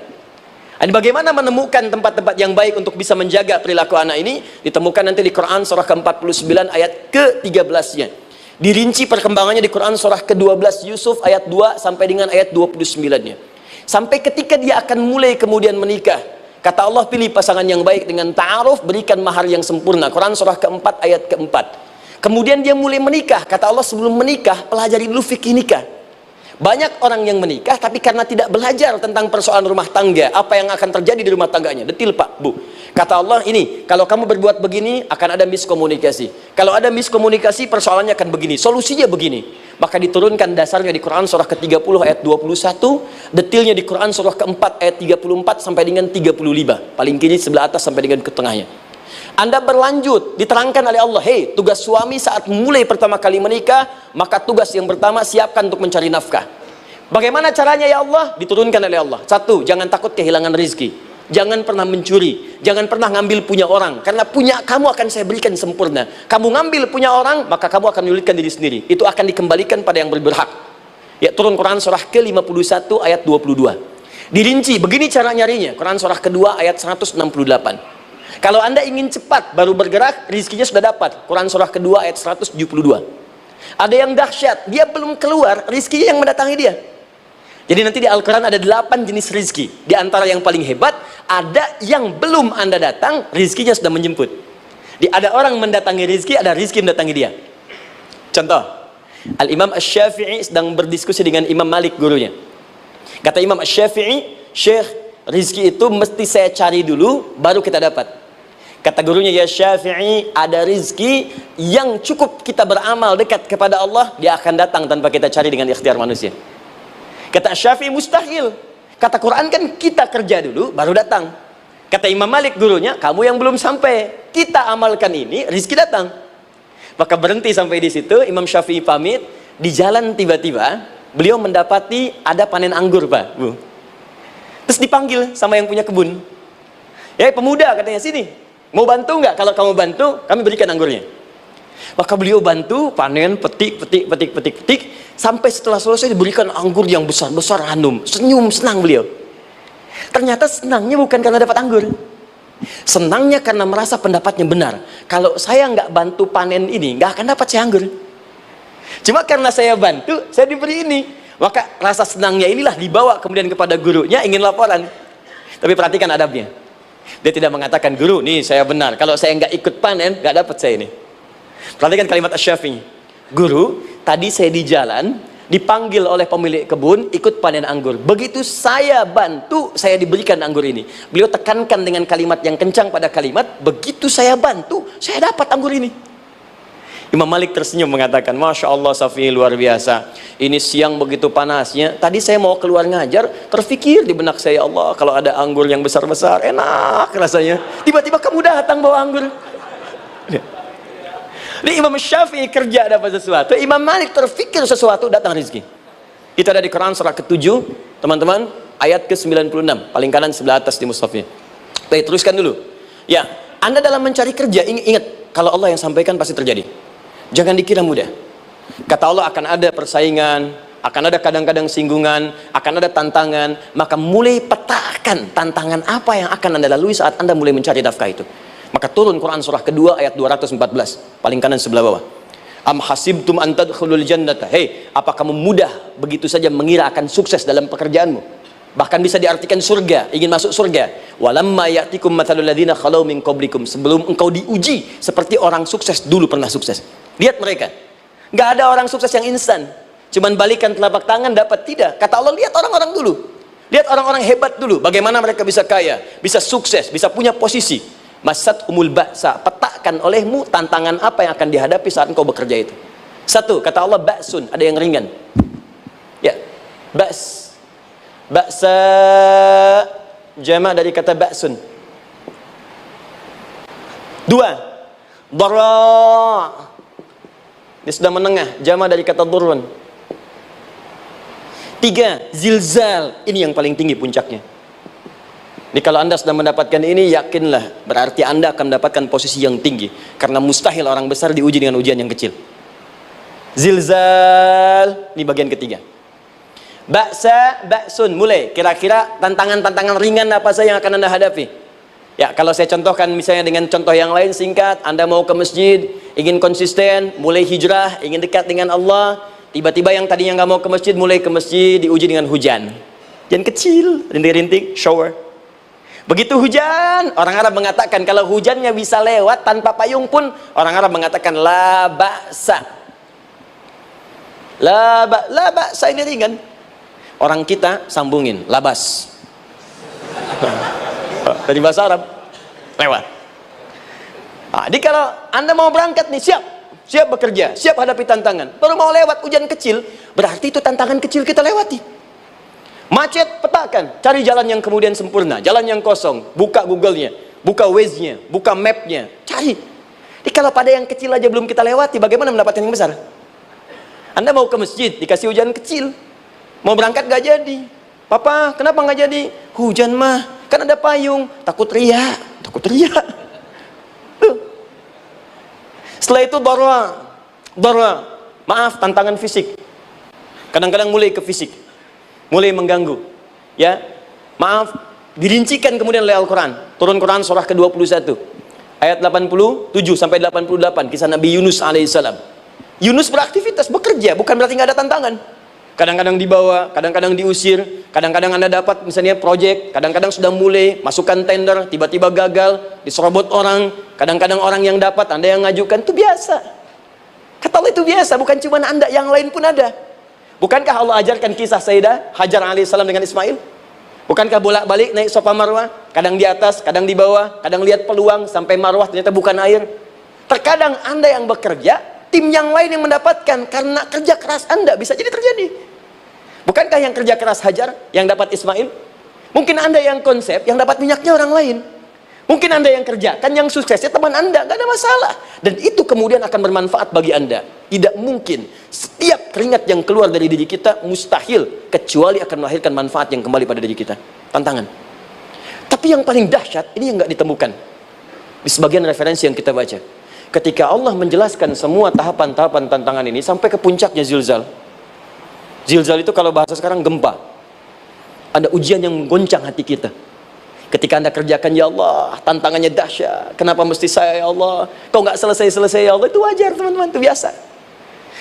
Dan bagaimana menemukan tempat-tempat yang baik untuk bisa menjaga perilaku anak ini? Ditemukan nanti di Quran surah ke-49 ayat ke-13-nya. Dirinci perkembangannya di Quran surah ke-12 Yusuf ayat 2 sampai dengan ayat 29-nya. Sampai ketika dia akan mulai kemudian menikah, kata Allah pilih pasangan yang baik dengan ta'aruf, berikan mahar yang sempurna. Quran surah ke-4 ayat ke-4. Kemudian dia mulai menikah, kata Allah sebelum menikah pelajari dulu fikih nikah. Banyak orang yang menikah tapi karena tidak belajar tentang persoalan rumah tangga, apa yang akan terjadi di rumah tangganya. Detil Pak, Bu. Kata Allah ini, kalau kamu berbuat begini akan ada miskomunikasi. Kalau ada miskomunikasi persoalannya akan begini, solusinya begini. Maka diturunkan dasarnya di Quran surah ke-30 ayat 21, detilnya di Quran surah ke-4 ayat 34 sampai dengan 35. Paling kiri sebelah atas sampai dengan ke tengahnya. Anda berlanjut, diterangkan oleh Allah, hei, tugas suami saat mulai pertama kali menikah, maka tugas yang pertama siapkan untuk mencari nafkah. Bagaimana caranya ya Allah? Diturunkan oleh Allah. Satu, jangan takut kehilangan rizki. Jangan pernah mencuri. Jangan pernah ngambil punya orang. Karena punya kamu akan saya berikan sempurna. Kamu ngambil punya orang, maka kamu akan menyulitkan diri sendiri. Itu akan dikembalikan pada yang berhak. Ya, turun Quran surah ke-51 ayat 22. Dirinci, begini cara nyarinya. Quran surah kedua ayat 168. Kalau Anda ingin cepat baru bergerak, rizkinya sudah dapat. Quran surah kedua ayat 172. Ada yang dahsyat, dia belum keluar, rizkinya yang mendatangi dia. Jadi nanti di Al-Quran ada 8 jenis rizki. Di antara yang paling hebat, ada yang belum Anda datang, rizkinya sudah menjemput. Ada orang mendatangi rizki, ada rizki mendatangi dia. Contoh, Al-Imam Asy-Syafi'i sedang berdiskusi dengan Imam Malik, gurunya. Kata Imam Asy-Syafi'i, Syekh, rizki itu mesti saya cari dulu, baru kita dapat. Kata gurunya, ya Syafi'i, ada rizki yang cukup kita beramal dekat kepada Allah, dia akan datang tanpa kita cari dengan ikhtiar manusia. Kata Syafi'i, mustahil. Kata Quran kan kita kerja dulu baru datang. Kata Imam Malik, gurunya, kamu yang belum sampai, kita amalkan ini, rizki datang. Maka berhenti sampai di situ. Imam Syafi'i pamit. Di jalan tiba-tiba beliau mendapati ada panen anggur, Pak, Bu. Terus dipanggil sama yang punya kebun. Ya, pemuda, katanya, sini, mau bantu nggak? Kalau kamu bantu, kami berikan anggurnya. Maka beliau bantu, panen, petik, sampai setelah selesai diberikan anggur yang besar-besar, hanum. Senyum, senang beliau. Ternyata senangnya bukan karena dapat anggur. Senangnya karena merasa pendapatnya benar. Kalau saya nggak bantu panen ini, nggak akan dapat saya anggur. Cuma karena saya bantu, saya diberi ini. Maka rasa senangnya inilah dibawa kemudian kepada gurunya, ingin laporan. Tapi perhatikan adabnya. Dia tidak mengatakan, guru, nih saya benar. Kalau saya nggak ikut panen, nggak dapat saya ini. Perhatikan kalimat Asy-Syafi'i. Guru, tadi saya di jalan, dipanggil oleh pemilik kebun, ikut panen anggur. Begitu saya bantu, saya diberikan anggur ini. Beliau tekankan dengan kalimat yang kencang pada kalimat, begitu saya bantu, saya dapat anggur ini. Imam Malik tersenyum mengatakan, Masya Allah Syafi'i, luar biasa. Ini siang begitu panasnya, tadi saya mau keluar ngajar, terfikir di benak saya, Allah, kalau ada anggur yang besar-besar, enak rasanya. Tiba-tiba kamu datang bawa anggur. Ini Imam Syafi'i kerja dapat sesuatu, Imam Malik terfikir sesuatu, datang rezeki. Itu ada di Quran surah ke-7, teman-teman, ayat ke-96, paling kanan sebelah atas di mushafnya. Baik, teruskan dulu. Ya, Anda dalam mencari kerja, ingat, kalau Allah yang sampaikan pasti terjadi. Jangan dikira mudah. Kata Allah akan ada persaingan, akan ada kadang-kadang singgungan, akan ada tantangan, maka mulai petakan tantangan apa yang akan Anda lalui saat Anda mulai mencari nafkah itu. Maka turun Quran surah kedua ayat 214, paling kanan sebelah bawah. Am hasibtum an tadkhulul jannata. Hei, apa kamu mudah begitu saja mengira akan sukses dalam pekerjaanmu? Bahkan bisa diartikan surga, ingin masuk surga. Walamma ya'tikum mathalul ladzina khalau min qablikum. Sebelum engkau diuji seperti orang sukses dulu pernah sukses. Lihat mereka. Enggak ada orang sukses yang instan. Cuman balikan telapak tangan dapat, tidak. Kata Allah, lihat orang-orang dulu. Lihat orang-orang hebat dulu, bagaimana mereka bisa kaya, bisa sukses, bisa punya posisi. Masat umul ba'sa, petakan olehmu tantangan apa yang akan dihadapi saat engkau bekerja itu. Satu, kata Allah, ba'sun, ada yang ringan. Ya, ba's. Ba'sa, jama' dari kata ba'sun. Dua, dara', dia sudah menengah, jama' dari kata durun. Tiga, zilzal, ini yang paling tinggi puncaknya. Jadi kalau Anda sudah mendapatkan ini, yakinlah, berarti Anda akan mendapatkan posisi yang tinggi. Karena mustahil orang besar diuji dengan ujian yang kecil. Zilzal, ini bagian ketiga. Ba'sa, ba'sun, mulai. Kira-kira tantangan-tantangan ringan apa saja yang akan Anda hadapi? Ya, kalau saya contohkan misalnya dengan contoh yang lain singkat, Anda mau ke masjid, ingin konsisten, mulai hijrah, ingin dekat dengan Allah, tiba-tiba yang tadinya nggak mau ke masjid, mulai ke masjid, diuji dengan hujan. Hujan kecil, rintik-rintik, shower. Begitu hujan, orang Arab mengatakan kalau hujannya bisa lewat tanpa payung pun, orang Arab mengatakan la ba'sa. La ba'sa ini ringan. Orang kita sambungin labas. Dari bahasa Arab lewat. Nah, jadi kalau Anda mau berangkat nih, siap bekerja, siap hadapi tantangan. Baru mau lewat hujan kecil, berarti itu tantangan kecil kita lewati. Macet, petakan, cari jalan yang kemudian sempurna, jalan yang kosong, buka Google-nya, buka Waze-nya, buka map-nya, cari. Jadi kalau pada yang kecil aja belum kita lewati, bagaimana mendapatkan yang besar? Anda mau ke masjid, dikasih hujan kecil, Mau berangkat gak jadi. Papa, kenapa gak jadi? Hujan mah, kan ada payung. Takut riak. Tuh. Setelah itu darah. Maaf, tantangan fisik. Kadang-kadang mulai ke fisik, mulai mengganggu. Ya, maaf, dirincikan kemudian oleh Al-Quran. Turun Quran surah ke-21 ayat 87 sampai 88, kisah Nabi Yunus alaihissalam. Yunus beraktivitas, bekerja, bukan berarti nggak ada tantangan. Kadang-kadang dibawa, kadang-kadang diusir, kadang-kadang Anda dapat misalnya proyek, kadang-kadang sudah mulai masukkan tender, tiba-tiba gagal, diserobot orang, kadang-kadang orang yang dapat, Anda yang ngajukan, itu biasa. Kata Allah itu biasa, bukan cuma Anda, yang lain pun ada. Bukankah Allah ajarkan kisah Sayyidah Hajar alaihissalam dengan Ismail? Bukankah bolak-balik naik Safa Marwah, kadang di atas, kadang di bawah, kadang lihat peluang sampai Marwah ternyata bukan air. Terkadang Anda yang bekerja, tim yang lain yang mendapatkan karena kerja keras Anda, bisa jadi terjadi. Bukankah yang kerja keras Hajar yang dapat Ismail? Mungkin Anda yang konsep, yang dapat minyaknya orang lain. Mungkin Anda yang kerja, kan yang suksesnya teman Anda, gak ada masalah. Dan itu kemudian akan bermanfaat bagi Anda. Tidak mungkin setiap keringat yang keluar dari diri kita mustahil, kecuali akan melahirkan manfaat yang kembali pada diri kita. Tantangan. Tapi yang paling dahsyat, ini yang gak ditemukan di sebagian referensi yang kita baca. Ketika Allah menjelaskan semua tahapan-tahapan tantangan ini sampai ke puncaknya zilzal. Zilzal itu kalau bahasa sekarang gempa. Ada ujian yang menggoncang hati kita. Ketika Anda kerjakan, ya Allah, tantangannya dahsyat. Kenapa mesti saya, ya Allah? Kau nggak selesai-selesai, ya Allah. Itu wajar, teman-teman, itu biasa.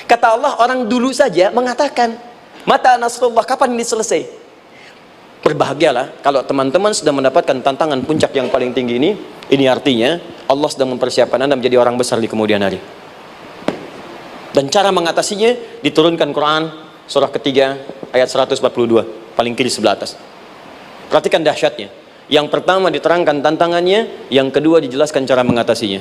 Kata Allah, orang dulu saja mengatakan, mata nasrullah, kapan ini selesai? Berbahagialah kalau teman-teman sudah mendapatkan tantangan puncak yang paling tinggi ini. Ini artinya Allah sedang mempersiapkan Anda menjadi orang besar di kemudian hari. Dan cara mengatasinya diturunkan Quran surah ketiga ayat 142, paling kiri sebelah atas. Perhatikan dahsyatnya. Yang pertama diterangkan tantangannya, yang kedua dijelaskan cara mengatasinya.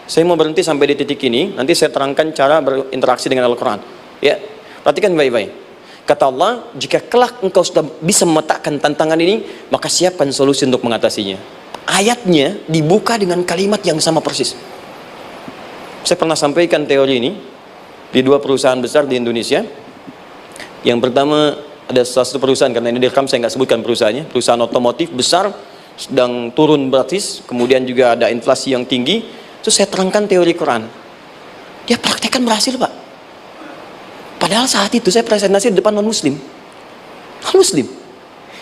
Saya mau berhenti sampai di titik ini, nanti saya terangkan cara berinteraksi dengan Al-Quran. Ya, perhatikan baik-baik. Kata Allah, jika kelak engkau sudah bisa memetakan tantangan ini, maka siapkan solusi untuk mengatasinya. Ayatnya dibuka dengan kalimat yang sama persis. Saya pernah sampaikan teori ini di dua perusahaan besar di Indonesia. Yang pertama, ada satu perusahaan, karena ini direkam saya nggak sebutkan perusahaannya, perusahaan otomotif besar, sedang turun gratis, kemudian juga ada inflasi yang tinggi. Terus saya terangkan teori Quran, dia praktekkan berhasil, Pak. Padahal saat itu saya presentasi di depan non-muslim,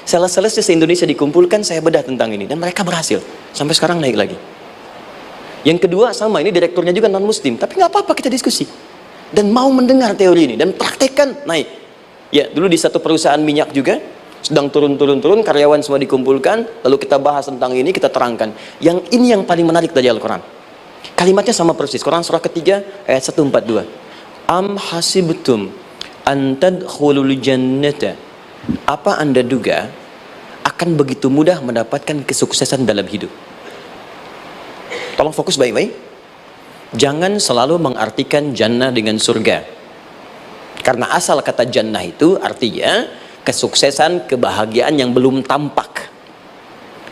sales-sales se-Indonesia dikumpulkan, saya bedah tentang ini, dan mereka berhasil, sampai sekarang naik lagi. Yang kedua sama, ini direkturnya juga non-muslim, tapi nggak apa-apa, kita diskusi dan mau mendengar teori ini dan praktekkan, naik. Ya, dulu di satu perusahaan minyak juga sedang turun, karyawan semua dikumpulkan, lalu kita bahas tentang ini, kita terangkan. Yang ini yang paling menarik dari Al-Quran. Kalimatnya sama persis. Quran surah ketiga ayat 142. Am hasibtum an tadkhulul jannata. Apa Anda duga akan begitu mudah mendapatkan kesuksesan dalam hidup? Tolong fokus baik-baik. Jangan selalu mengartikan jannah dengan surga. Karena asal kata jannah itu artinya kesuksesan, kebahagiaan yang belum tampak.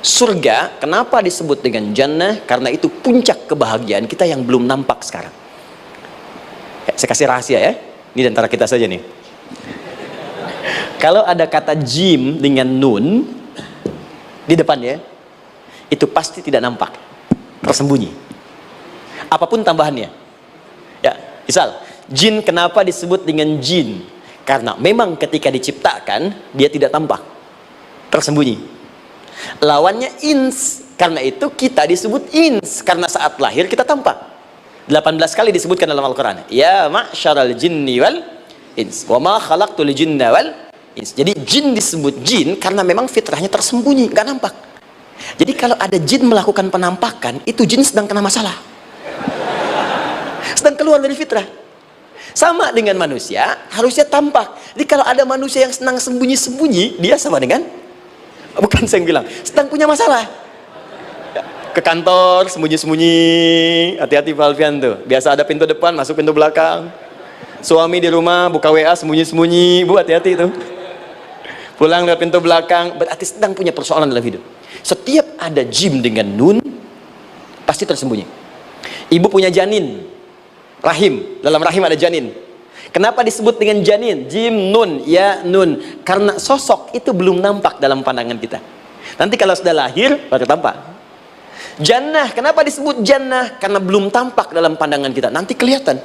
Surga, kenapa disebut dengan jannah? Karena itu puncak kebahagiaan kita yang belum nampak sekarang. Saya kasih rahasia ya, ini di antara kita saja nih. Kalau ada kata jim dengan nun di depannya, itu pasti tidak nampak, tersembunyi. Apapun tambahannya. Ya, misal jin, kenapa disebut dengan jin? Karena memang ketika diciptakan dia tidak tampak, tersembunyi. Lawannya ins, karena itu kita disebut ins, karena saat lahir kita tampak. 18 kali disebutkan dalam Al-Quran. Ya ma'syaral jinni wal ins, wa ma khalaqtul jinna wal ins. Jadi jin disebut jin karena memang fitrahnya tersembunyi, nggak nampak. Jadi kalau ada jin melakukan penampakan, itu jin sedang kena masalah, sedang keluar dari fitrah. Sama dengan manusia, harusnya tampak. Jadi kalau ada manusia yang senang sembunyi-sembunyi, dia sama dengan, bukan saya yang bilang, sedang punya masalah. Ke kantor, sembunyi-sembunyi, hati-hati Pak Alfian tuh. Biasa ada pintu depan, masuk pintu belakang. Suami di rumah, buka WA, sembunyi-sembunyi. Bu, hati-hati tuh. Pulang lewat pintu belakang, berarti sedang punya persoalan dalam hidup. Setiap ada jim dengan nun, pasti tersembunyi. Ibu punya janin, rahim, dalam rahim ada janin. Kenapa disebut dengan janin? Jim, nun, ya, nun. Karena sosok itu belum nampak dalam pandangan kita. Nanti kalau sudah lahir, baru tampak. Jannah, kenapa disebut jannah? Karena belum tampak dalam pandangan kita. Nanti kelihatan.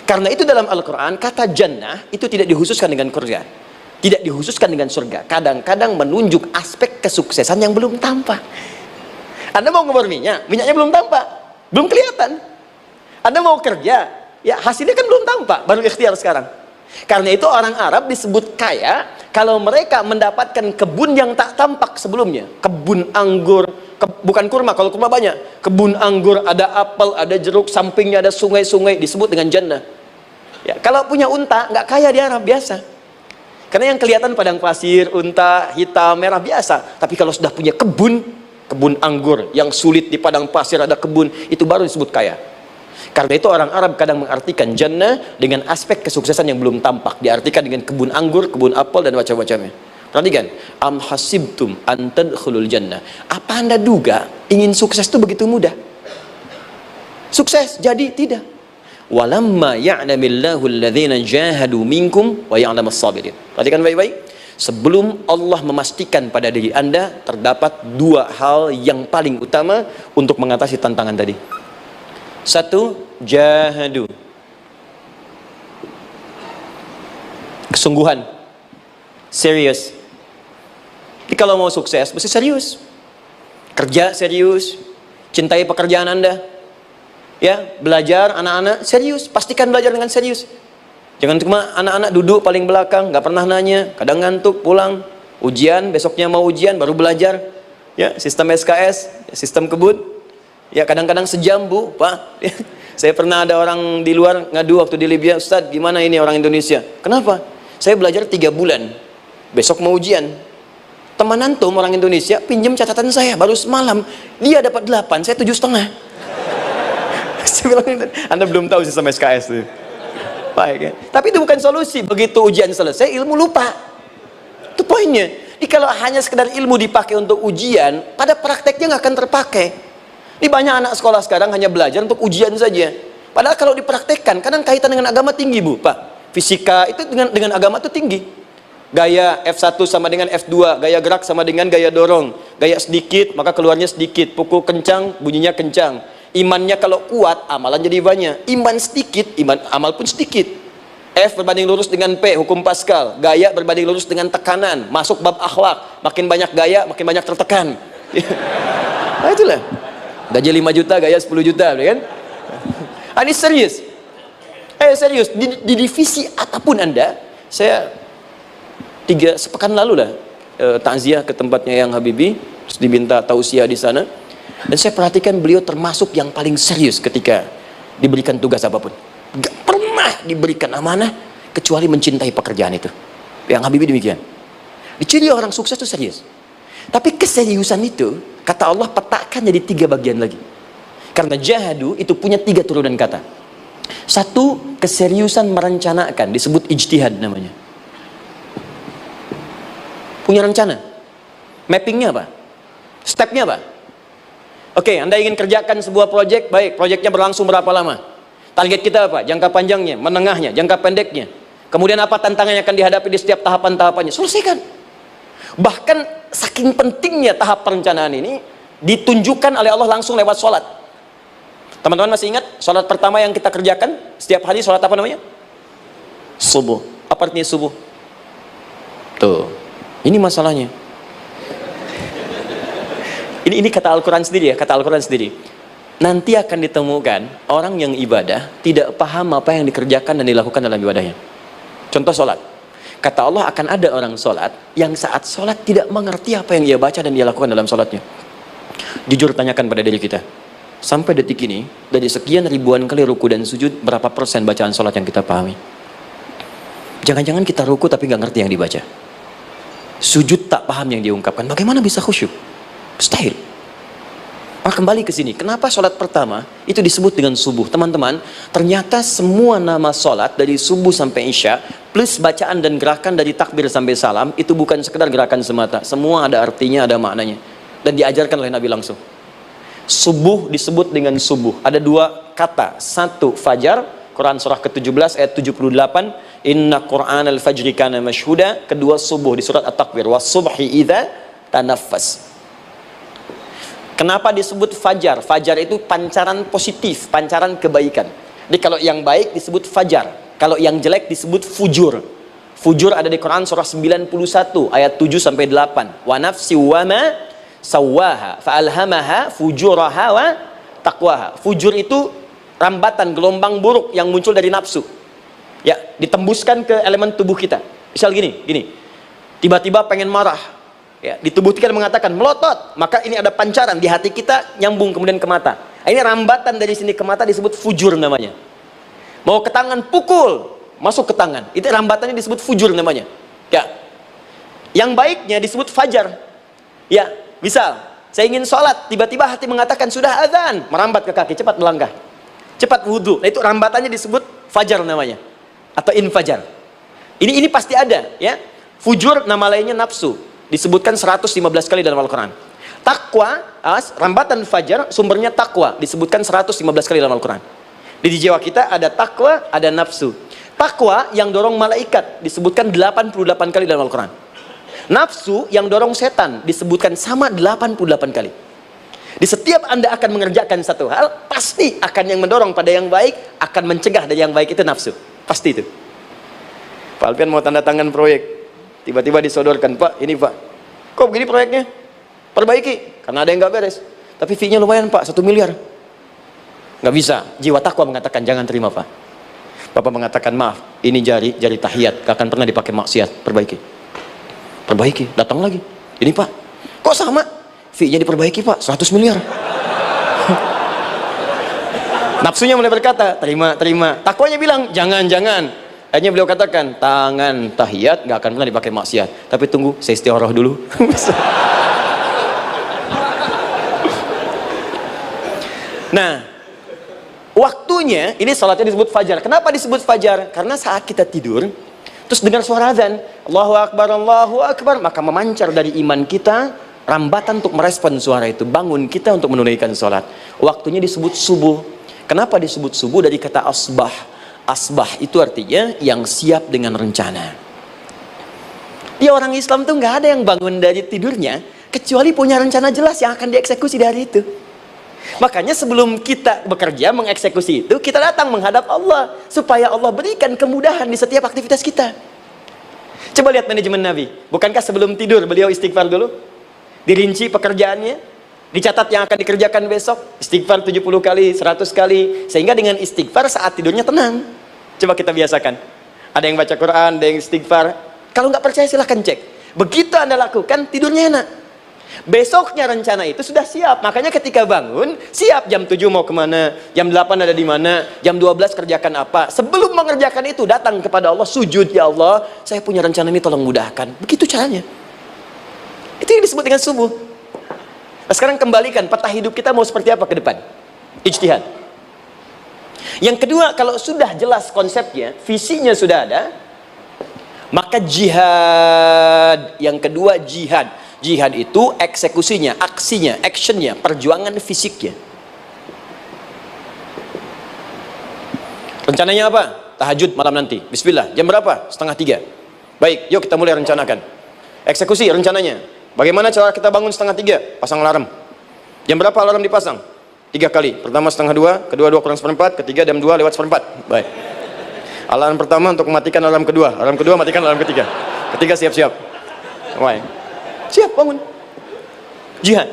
Karena itu dalam Al-Quran, kata jannah itu tidak dikhususkan dengan surga. Tidak dikhususkan dengan surga. Kadang-kadang menunjuk aspek kesuksesan yang belum tampak. Anda mau ngubur minyak, minyaknya belum tampak. Belum kelihatan. Anda mau kerja, ya hasilnya kan belum tampak, baru ikhtiar sekarang. Karena itu orang Arab disebut kaya kalau mereka mendapatkan kebun yang tak tampak sebelumnya. Kebun anggur, bukan kurma, kalau kurma banyak. Kebun anggur, ada apel, ada jeruk, sampingnya ada sungai-sungai, disebut dengan jannah. Ya, kalau punya unta, nggak kaya di Arab, biasa. Karena yang kelihatan padang pasir, unta, hitam, merah, biasa. Tapi kalau sudah punya kebun anggur yang sulit di padang pasir ada kebun, itu baru disebut kaya. Karena itu orang Arab kadang mengartikan jannah dengan aspek kesuksesan yang belum tampak, diartikan dengan kebun anggur, kebun apel, dan macam-macamnya. Perhatikan, am hasibtum an tadkhulul jannah. Apa Anda duga ingin sukses itu begitu mudah? Sukses jadi tidak. Walamma ya'lamillahu alladhina jahadu minkum wa ya'lamas sabirin. Perhatikan baik-baik. Sebelum Allah memastikan pada diri Anda terdapat dua hal yang paling utama untuk mengatasi tantangan tadi. Satu, jahadu, kesungguhan, serius. Jadi kalau mau sukses mesti serius, kerja serius, cintai pekerjaan Anda, ya, belajar anak-anak serius, pastikan belajar dengan serius. Jangan cuma anak-anak duduk paling belakang, nggak pernah nanya, kadang ngantuk pulang, ujian, besoknya mau ujian baru belajar, ya, sistem SKS, sistem kebut. Ya, kadang-kadang sejam, Bu, Pak. Saya pernah ada orang di luar ngadu waktu di Libya, Ustadz, gimana ini orang Indonesia? Kenapa? Saya belajar 3 bulan, besok mau ujian. Teman antum orang Indonesia pinjam catatan saya, baru semalam dia dapat 8, saya 7,5. Saya bilang, Anda belum tahu sistem SKS itu. Baik, ya? Tapi itu bukan solusi. Begitu ujian selesai, ilmu lupa. Itu poinnya. Jadi kalau hanya sekedar ilmu dipakai untuk ujian, pada prakteknya nggak akan terpakai. Ini banyak anak sekolah sekarang hanya belajar untuk ujian saja. Padahal kalau dipraktekkan, kadang kaitan dengan agama tinggi, Bu, Pak. Fisika itu dengan agama itu tinggi. Gaya F1 sama dengan F2, gaya gerak sama dengan gaya dorong. Gaya sedikit, maka keluarnya sedikit. Pukul kencang, bunyinya kencang. Imannya kalau kuat, amalan jadi banyak. Iman sedikit, amal pun sedikit. F berbanding lurus dengan P, hukum Pascal. Gaya berbanding lurus dengan tekanan. Masuk bab akhlak. Makin banyak gaya, makin banyak tertekan. Nah, itulah. Gaji 5 juta, gaya 10 juta, kan? Ini serius. Serius. Di divisi apapun Anda, saya 3 sepekan lalu lah takziah ke tempatnya yang Habibie, terus diminta tausiah di sana. Dan saya perhatikan beliau termasuk yang paling serius ketika diberikan tugas apapun. Gak pernah diberikan amanah kecuali mencintai pekerjaan itu. Yang Habibie demikian. Ciri orang sukses itu serius. Tapi keseriusan itu, kata Allah, petakan jadi 3 bagian lagi. Karena jahadu itu punya 3 turunan kata. Satu, keseriusan merencanakan, disebut ijtihad namanya. Punya rencana. Mappingnya apa? Stepnya apa? Oke, Anda ingin kerjakan sebuah proyek, baik, proyeknya berlangsung berapa lama? Target kita apa? Jangka panjangnya, menengahnya, jangka pendeknya. Kemudian apa tantangan yang akan dihadapi di setiap tahapan-tahapannya? Selesaikan. Bahkan saking pentingnya tahap perencanaan ini ditunjukkan oleh Allah langsung lewat sholat. Teman-teman masih ingat sholat pertama yang kita kerjakan setiap hari, sholat apa namanya? Subuh. Apa artinya subuh? Tuh, ini masalahnya. Ini kata Al-Quran sendiri, ya, kata Al-Quran sendiri. Nanti akan ditemukan orang yang ibadah tidak paham apa yang dikerjakan dan dilakukan dalam ibadahnya. Contoh sholat. Kata Allah, akan ada orang sholat yang saat sholat tidak mengerti apa yang ia baca dan dia lakukan dalam sholatnya. Jujur tanyakan pada diri kita, sampai detik ini, dari sekian ribuan kali ruku dan sujud, berapa persen bacaan sholat yang kita pahami? Jangan-jangan kita ruku tapi nggak ngerti yang dibaca. Sujud tak paham yang diungkapkan, bagaimana bisa khusyuk? Mustahil. Maka kembali ke sini, kenapa sholat pertama itu disebut dengan subuh? Teman-teman, ternyata semua nama sholat dari subuh sampai isya plus bacaan dan gerakan dari takbir sampai salam itu bukan sekedar gerakan semata. Semua ada artinya, ada maknanya, dan diajarkan oleh Nabi langsung. Subuh disebut dengan subuh, ada 2 kata, satu fajar, Quran surah ke-17 ayat 78, inna Qur'anal fajri kana mashhuda. Kedua subuh di surat At-Takwir, was subhi idza tanaffas. Kenapa disebut fajar? Fajar itu pancaran positif, pancaran kebaikan. Jadi kalau yang baik disebut fajar, kalau yang jelek disebut fujur. Fujur ada di Quran surah 91 ayat 7 sampai 8. Wa nafsi wa ma sawwaha fa alhamaha fujuraha wa taqwaha. Fujur itu rambatan gelombang buruk yang muncul dari nafsu. Ya, ditembuskan ke elemen tubuh kita. Misal gini. Tiba-tiba pengen marah. Ya, di tubuh kita mengatakan melotot, maka ini ada pancaran di hati kita nyambung kemudian ke mata. Ini rambatan dari sini ke mata disebut fujur namanya. Mau ke tangan pukul, masuk ke tangan. Itu rambatannya disebut fujur namanya. Ya. Yang baiknya disebut fajar. Ya, misal saya ingin sholat, tiba-tiba hati mengatakan sudah azan, merambat ke kaki, cepat melangkah, cepat wudhu. Nah, itu rambatannya disebut fajar namanya, atau infajar. Ini pasti ada, ya. Fujur nama lainnya nafsu. Disebutkan 115 kali dalam Al-Quran. Takwa, rambatan fajar, sumbernya takwa, disebutkan 115 kali dalam Al-Quran. Di jiwa kita ada takwa, ada nafsu. Takwa yang dorong malaikat disebutkan 88 kali dalam Al-Quran. Nafsu yang dorong setan disebutkan sama 88 kali. Di setiap Anda akan mengerjakan satu hal, pasti akan yang mendorong pada yang baik, akan mencegah dari yang baik itu nafsu. Pasti itu. Pak Alfian mau tanda tangan proyek, tiba-tiba disodorkan, Pak, ini Pak, kok begini proyeknya? Perbaiki, karena ada yang nggak beres. Tapi fee-nya lumayan Pak, 1 miliar. Nggak bisa. Jiwa takwa mengatakan jangan terima Pak. Bapak mengatakan maaf, ini jari tahiyat, gak akan pernah dipakai maksiat. Perbaiki, datang lagi. Ini Pak, kok sama? Fee-nya diperbaiki Pak, 100 miliar. Nafsunya mulai berkata, terima. Takwanya bilang, jangan. Akhirnya beliau katakan, tangan tahiyat gak akan pernah dipakai maksiat. Tapi tunggu, saya istiqoroh dulu. Nah, waktunya, ini salatnya disebut fajar. Kenapa disebut fajar? Karena saat kita tidur, terus dengar suara azan, Allahu Akbar, maka memancar dari iman kita, rambatan untuk merespon suara itu. Bangun kita untuk menunaikan salat. Waktunya disebut subuh. Kenapa disebut subuh? Dari kata asbah. Asbah itu artinya yang siap dengan rencana. Dia orang Islam tuh nggak ada yang bangun dari tidurnya kecuali punya rencana jelas yang akan dieksekusi di hari itu. Makanya sebelum kita bekerja mengeksekusi itu, kita datang menghadap Allah supaya Allah berikan kemudahan di setiap aktivitas kita. Coba lihat manajemen Nabi. Bukankah sebelum tidur beliau istighfar dulu? Dirinci pekerjaannya, dicatat yang akan dikerjakan besok, istighfar 70 kali, 100 kali, sehingga dengan istighfar saat tidurnya tenang. Coba kita biasakan. Ada yang baca Quran, ada yang istighfar. Kalau nggak percaya silahkan cek. Begitu Anda lakukan, tidurnya enak. Besoknya rencana itu sudah siap. Makanya ketika bangun, siap jam 7 mau kemana, jam 8 ada di mana, jam 12 kerjakan apa. Sebelum mengerjakan itu, datang kepada Allah, sujud, ya Allah, saya punya rencana ini, tolong mudahkan. Begitu caranya. Itu yang disebut dengan subuh. Nah, sekarang kembalikan peta hidup kita mau seperti apa ke depan. Ijtihad. Yang kedua, kalau sudah jelas konsepnya, visinya sudah ada, maka jihad. Yang kedua, jihad. Jihad itu eksekusinya, aksinya, actionnya, perjuangan fisiknya. Rencananya apa? Tahajud malam nanti. Bismillah. Jam berapa? 2:30. Baik, yuk kita mulai rencanakan. Eksekusi rencananya. Bagaimana cara kita bangun 2:30? Pasang alarm. Jam berapa alarm dipasang? 3 kali. Pertama 1:30, kedua 2:45, ketiga jam 2:04. Baik. Alarm pertama untuk mematikan alarm kedua. Alarm kedua matikan alarm ketiga. Ketiga siap-siap. Baik. Siap bangun. Jihad.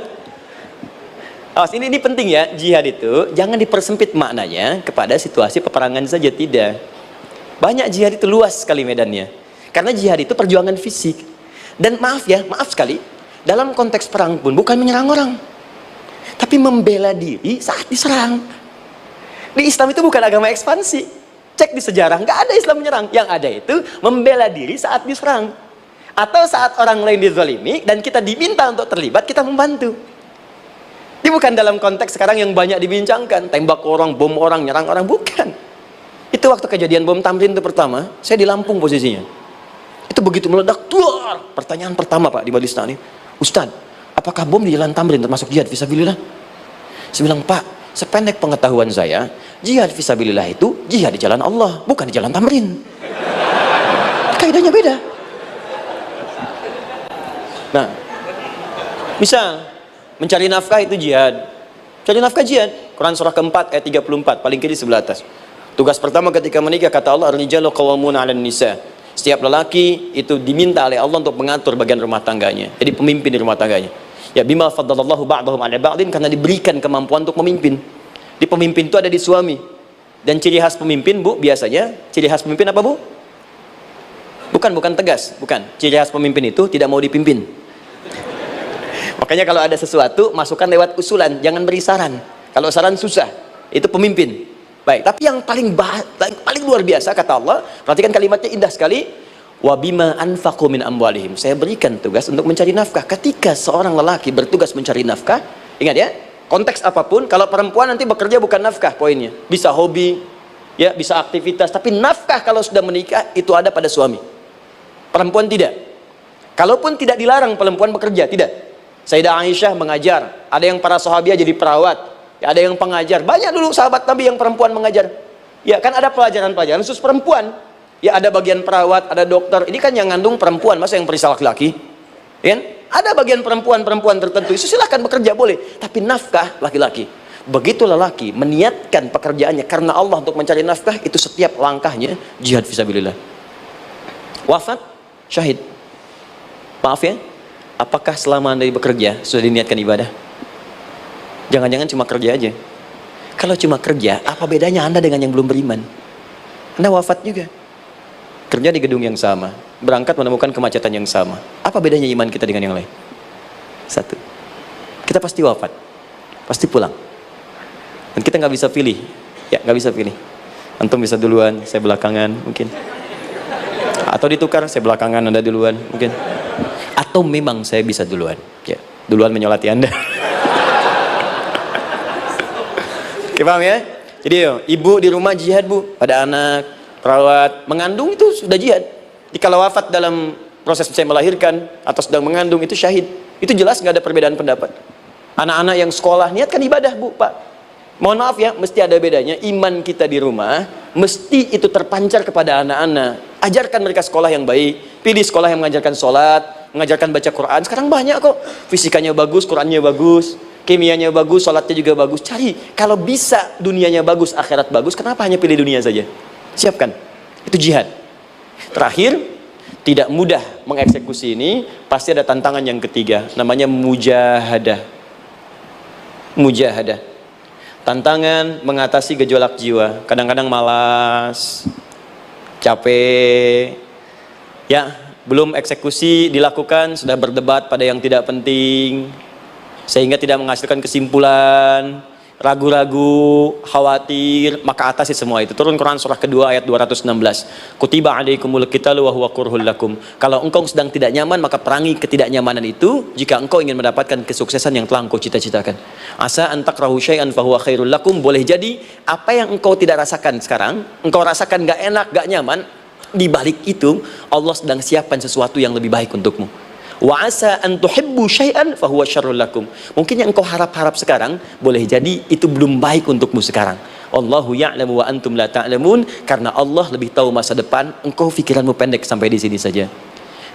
Awas, ini penting ya. Jihad itu jangan dipersempit maknanya kepada situasi peperangan saja, tidak. Banyak jihad itu luas sekali medannya. Karena jihad itu perjuangan fisik. Dan maaf sekali, dalam konteks perang pun bukan menyerang orang, tapi membela diri saat diserang. Di Islam itu bukan agama ekspansi. Cek di sejarah, nggak ada Islam menyerang. Yang ada itu membela diri saat diserang. Atau saat orang lain dizalimi dan kita diminta untuk terlibat, kita membantu. Ini bukan dalam konteks sekarang yang banyak dibincangkan, tembak orang, bom orang, nyerang orang, bukan. Itu waktu kejadian bom Tamrin itu pertama, saya di Lampung posisinya. Itu begitu meledak, tuar. Pertanyaan pertama Pak di Balistani, Ustadz, apakah bom di Jalan Tamrin termasuk jihad fisabilillah? Saya bilang, Pak, Sependek pengetahuan saya, jihad fisabilillah itu jihad di jalan Allah, bukan di jalan tamrin. Kaidahnya beda. Nah, misal mencari nafkah itu jihad. Cari nafkah jihad. Quran surah keempat ayat 34, paling kiri sebelah atas. Tugas pertama ketika menikah, kata Allah, ar-rijalu qawwamuna 'alan nisa. Setiap lelaki itu diminta oleh Allah untuk mengatur bagian rumah tangganya. Jadi pemimpin di rumah tangganya. Ya bima faddalallahu ba'dahum 'ala ba'din, karena diberikan kemampuan untuk memimpin. Di pemimpin itu ada di suami. Dan ciri khas pemimpin, Bu, biasanya ciri khas pemimpin apa, Bu? Bukan tegas, bukan. Ciri khas pemimpin itu tidak mau dipimpin. Makanya kalau ada sesuatu, masukkan lewat usulan, jangan beri saran. Kalau saran susah, itu pemimpin. Baik, tapi yang paling luar biasa kata Allah, perhatikan kalimatnya indah sekali. Wa bima anfaqu min amwalihim. Saya berikan tugas untuk mencari nafkah. Ketika seorang lelaki bertugas mencari nafkah, ingat ya, konteks apapun, kalau perempuan nanti bekerja bukan nafkah poinnya. Bisa hobi, ya, bisa aktivitas, tapi nafkah kalau sudah menikah itu ada pada suami. Perempuan tidak. Kalaupun tidak dilarang perempuan bekerja, tidak. Sayyidah Aisyah mengajar, ada yang para sahabiah jadi perawat, ya, ada yang pengajar. Banyak dulu sahabat Nabi yang perempuan mengajar. Ya, kan ada pelajaran-pelajaran khusus perempuan. Ya, ada bagian perawat, ada dokter. Ini kan yang ngandung perempuan, masa yang periksa laki-laki? Ya, ada bagian perempuan tertentu. Itu silahkan bekerja boleh, tapi nafkah laki-laki. Begitu lelaki meniatkan pekerjaannya karena Allah untuk mencari nafkah, itu setiap langkahnya jihad fisabilillah. Wafat, syahid. Maaf ya, apakah selama Anda bekerja sudah diniatkan ibadah? Jangan-jangan cuma kerja aja. Kalau cuma kerja, apa bedanya Anda dengan yang belum beriman? Anda wafat juga, kerja di gedung yang sama, berangkat menemukan kemacetan yang sama. Apa bedanya iman kita dengan yang lain? Satu, kita pasti wafat, pasti pulang. Dan kita nggak bisa pilih, ya nggak bisa pilih. Antum bisa duluan, saya belakangan mungkin. Atau ditukar, saya belakangan, Anda duluan mungkin. Atau memang saya bisa duluan, ya, duluan menyolati Anda. Oke, paham ya? Jadi ibu di rumah jihad, Bu, pada anak, perawat, mengandung itu sudah jihad. Jadi kalau wafat dalam proses saya melahirkan atau sedang mengandung itu syahid. Itu jelas nggak ada perbedaan pendapat. Anak-anak yang sekolah niatkan ibadah, Bu, Pak. Mohon maaf ya, mesti ada bedanya. Iman kita di rumah mesti itu terpancar kepada anak-anak. Ajarkan mereka sekolah yang baik. Pilih sekolah yang mengajarkan sholat, mengajarkan baca Quran. Sekarang banyak kok, fisikanya bagus, Qurannya bagus, kimianya bagus, sholatnya juga bagus. Cari, kalau bisa dunianya bagus, akhirat bagus, kenapa hanya pilih dunia saja? Siapkan, itu jihad. Terakhir, tidak mudah mengeksekusi ini, pasti ada tantangan yang ketiga, namanya mujahadah. Mujahadah, tantangan mengatasi gejolak jiwa. Kadang-kadang malas, capek, ya, belum eksekusi dilakukan, sudah berdebat pada yang tidak penting, sehingga tidak menghasilkan kesimpulan, ragu-ragu, khawatir, maka atasi semua itu. Turun Quran surah kedua ayat 216. Kutiba alaikumul qitalu wa huwa kurhul lakum. Kalau engkau sedang tidak nyaman, maka perangi ketidaknyamanan itu jika engkau ingin mendapatkan kesuksesan yang telah engkau cita-citakan. Asa an takrahu syai'an fa huwa khairul lakum. Boleh jadi apa yang engkau tidak rasakan sekarang, engkau rasakan gak enak, gak nyaman, di balik itu Allah sedang siapkan sesuatu yang lebih baik untukmu. Wa asa an tuhibbu syai'an fa huwa syarrul lakum. Mungkin yang engkau harap-harap sekarang boleh jadi itu belum baik untukmu sekarang. Allahu ya'lamu wa antum la ta'lamun. Karena Allah lebih tahu masa depan, engkau pikiranmu pendek sampai di sini saja.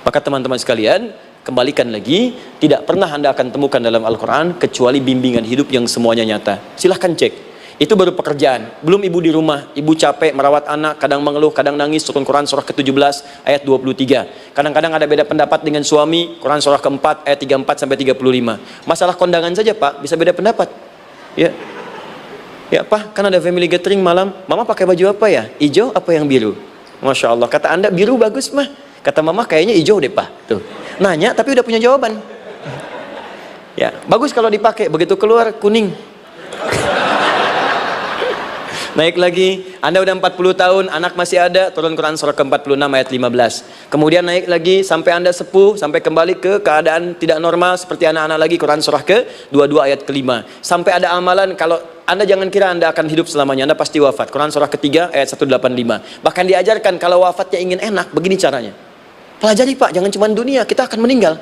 Maka teman-teman sekalian, kembalikan lagi, tidak pernah Anda akan temukan dalam Al-Qur'an kecuali bimbingan hidup yang semuanya nyata. Silahkan cek. Itu baru pekerjaan, belum ibu di rumah, ibu capek merawat anak, kadang mengeluh, kadang nangis. Turun Quran surah ke-17 ayat 23. Kadang-kadang ada beda pendapat dengan suami, Quran surah ke-4 ayat 34 sampai 35. Masalah kondangan saja, Pak, bisa beda pendapat. Ya. Ya, Pak, kan ada family gathering malam, Mama pakai baju apa ya? Hijau apa yang biru? Masya Allah, kata Anda biru bagus, Mah. Kata Mama kayaknya hijau deh, Pak. Tuh. Nanya tapi udah punya jawaban. Ya, bagus kalau dipakai, begitu keluar kuning. Naik lagi, Anda udah 40 tahun, anak masih ada, turun Quran surah ke-46 ayat 15. Kemudian naik lagi, sampai Anda sepuh, sampai kembali ke keadaan tidak normal, seperti anak-anak lagi, Quran surah ke-22 ayat ke-5. Sampai ada amalan, kalau Anda jangan kira Anda akan hidup selamanya, Anda pasti wafat. Quran surah ke-3 ayat 185. Bahkan diajarkan, kalau wafatnya ingin enak, begini caranya. Pelajari, Pak, jangan cuma dunia, kita akan meninggal.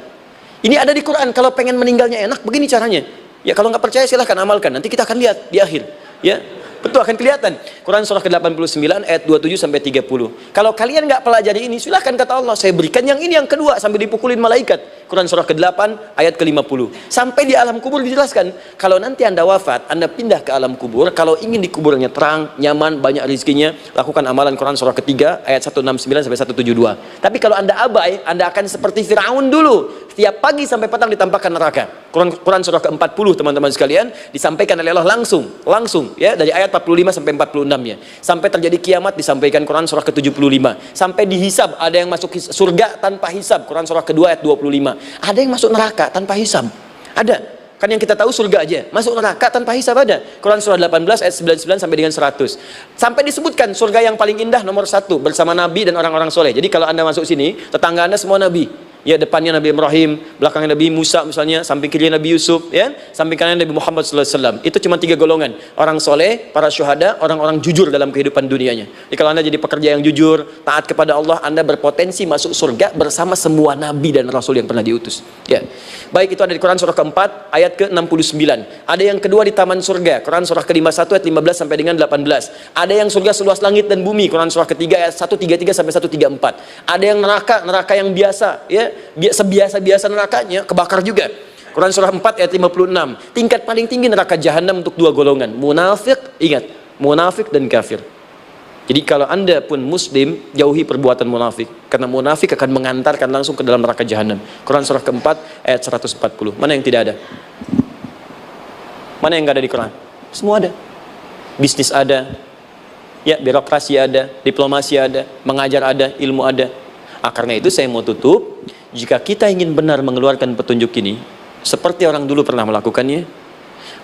Ini ada di Quran, kalau pengen meninggalnya enak, begini caranya. Ya kalau nggak percaya silahkan amalkan. Nanti kita akan lihat di akhir. Ya, betul akan kelihatan. Quran surah ke-89 ayat 27 sampai 30. Kalau kalian nggak pelajari ini, silahkan kata Allah, saya berikan yang ini yang kedua sambil dipukulin malaikat. Quran surah ke-8 ayat ke-50. Sampai di alam kubur dijelaskan, kalau nanti Anda wafat, Anda pindah ke alam kubur, kalau ingin di kuburnya terang, nyaman, banyak rezekinya, lakukan amalan Quran surah ketiga ayat 169 sampai 172. Tapi kalau Anda abai, Anda akan seperti Firaun dulu. Setiap pagi sampai petang ditampakkan neraka. Quran surah ke-40 teman-teman sekalian disampaikan oleh Allah langsung ya, dari ayat 45 sampai 46 ya. Sampai terjadi kiamat disampaikan Quran surah ke-75. Sampai dihisab, ada yang masuk surga tanpa hisab. Quran surah kedua ayat 25. Ada yang masuk neraka tanpa hisab. Ada. Kan yang kita tahu surga aja. Masuk neraka tanpa hisab ada. Quran surah 18 ayat 99 sampai dengan 100. Sampai disebutkan surga yang paling indah nomor 1 bersama Nabi dan orang-orang soleh. Jadi kalau Anda masuk sini, tetangga Anda semua Nabi. Ya, depannya Nabi Ibrahim, belakangnya Nabi Musa misalnya, samping kiri Nabi Yusuf, ya, samping kanan Nabi Muhammad SAW. Itu cuma 3 golongan: orang soleh, para syuhada, orang-orang jujur dalam kehidupan dunianya. Jadi kalau Anda jadi pekerja yang jujur, taat kepada Allah, Anda berpotensi masuk surga bersama semua Nabi dan Rasul yang pernah diutus. Ya, baik, itu ada di Quran surah keempat ayat ke-69. Ada yang kedua di taman surga, Quran surah ke-51 ayat 15 sampai dengan 18. Ada yang surga seluas langit dan bumi, Quran surah ketiga ayat 133 sampai 134. Ada yang neraka yang biasa, ya, sebiasa-biasa nerakanya kebakar juga. Quran surah 4 ayat 56. Tingkat paling tinggi neraka jahanam untuk 2 golongan, munafik, ingat, munafik dan kafir. Jadi kalau Anda pun muslim, jauhi perbuatan munafik, karena munafik akan mengantarkan langsung ke dalam neraka jahanam. Quran surah keempat ayat 140. Mana yang tidak ada? Mana yang nggak ada di Quran? Semua ada. Bisnis ada, ya, birokrasi ada, diplomasi ada, mengajar ada, ilmu ada. Karena itu saya mau tutup, jika kita ingin benar mengeluarkan petunjuk ini seperti orang dulu pernah melakukannya,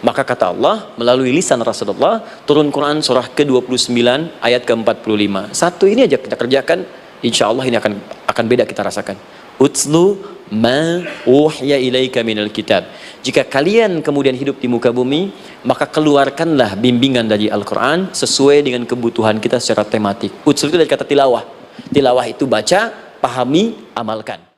maka kata Allah melalui lisan Rasulullah, turun Quran surah ke-29 ayat ke-45. Satu ini aja kita kerjakan, insya Allah ini akan beda kita rasakan. Utslu ma uhya ilaika minal kitab. Jika kalian kemudian hidup di muka bumi, maka keluarkanlah bimbingan dari Al-Quran sesuai dengan kebutuhan kita secara tematik. Utslu itu dari kata tilawah. Tilawah itu baca, pahami, amalkan.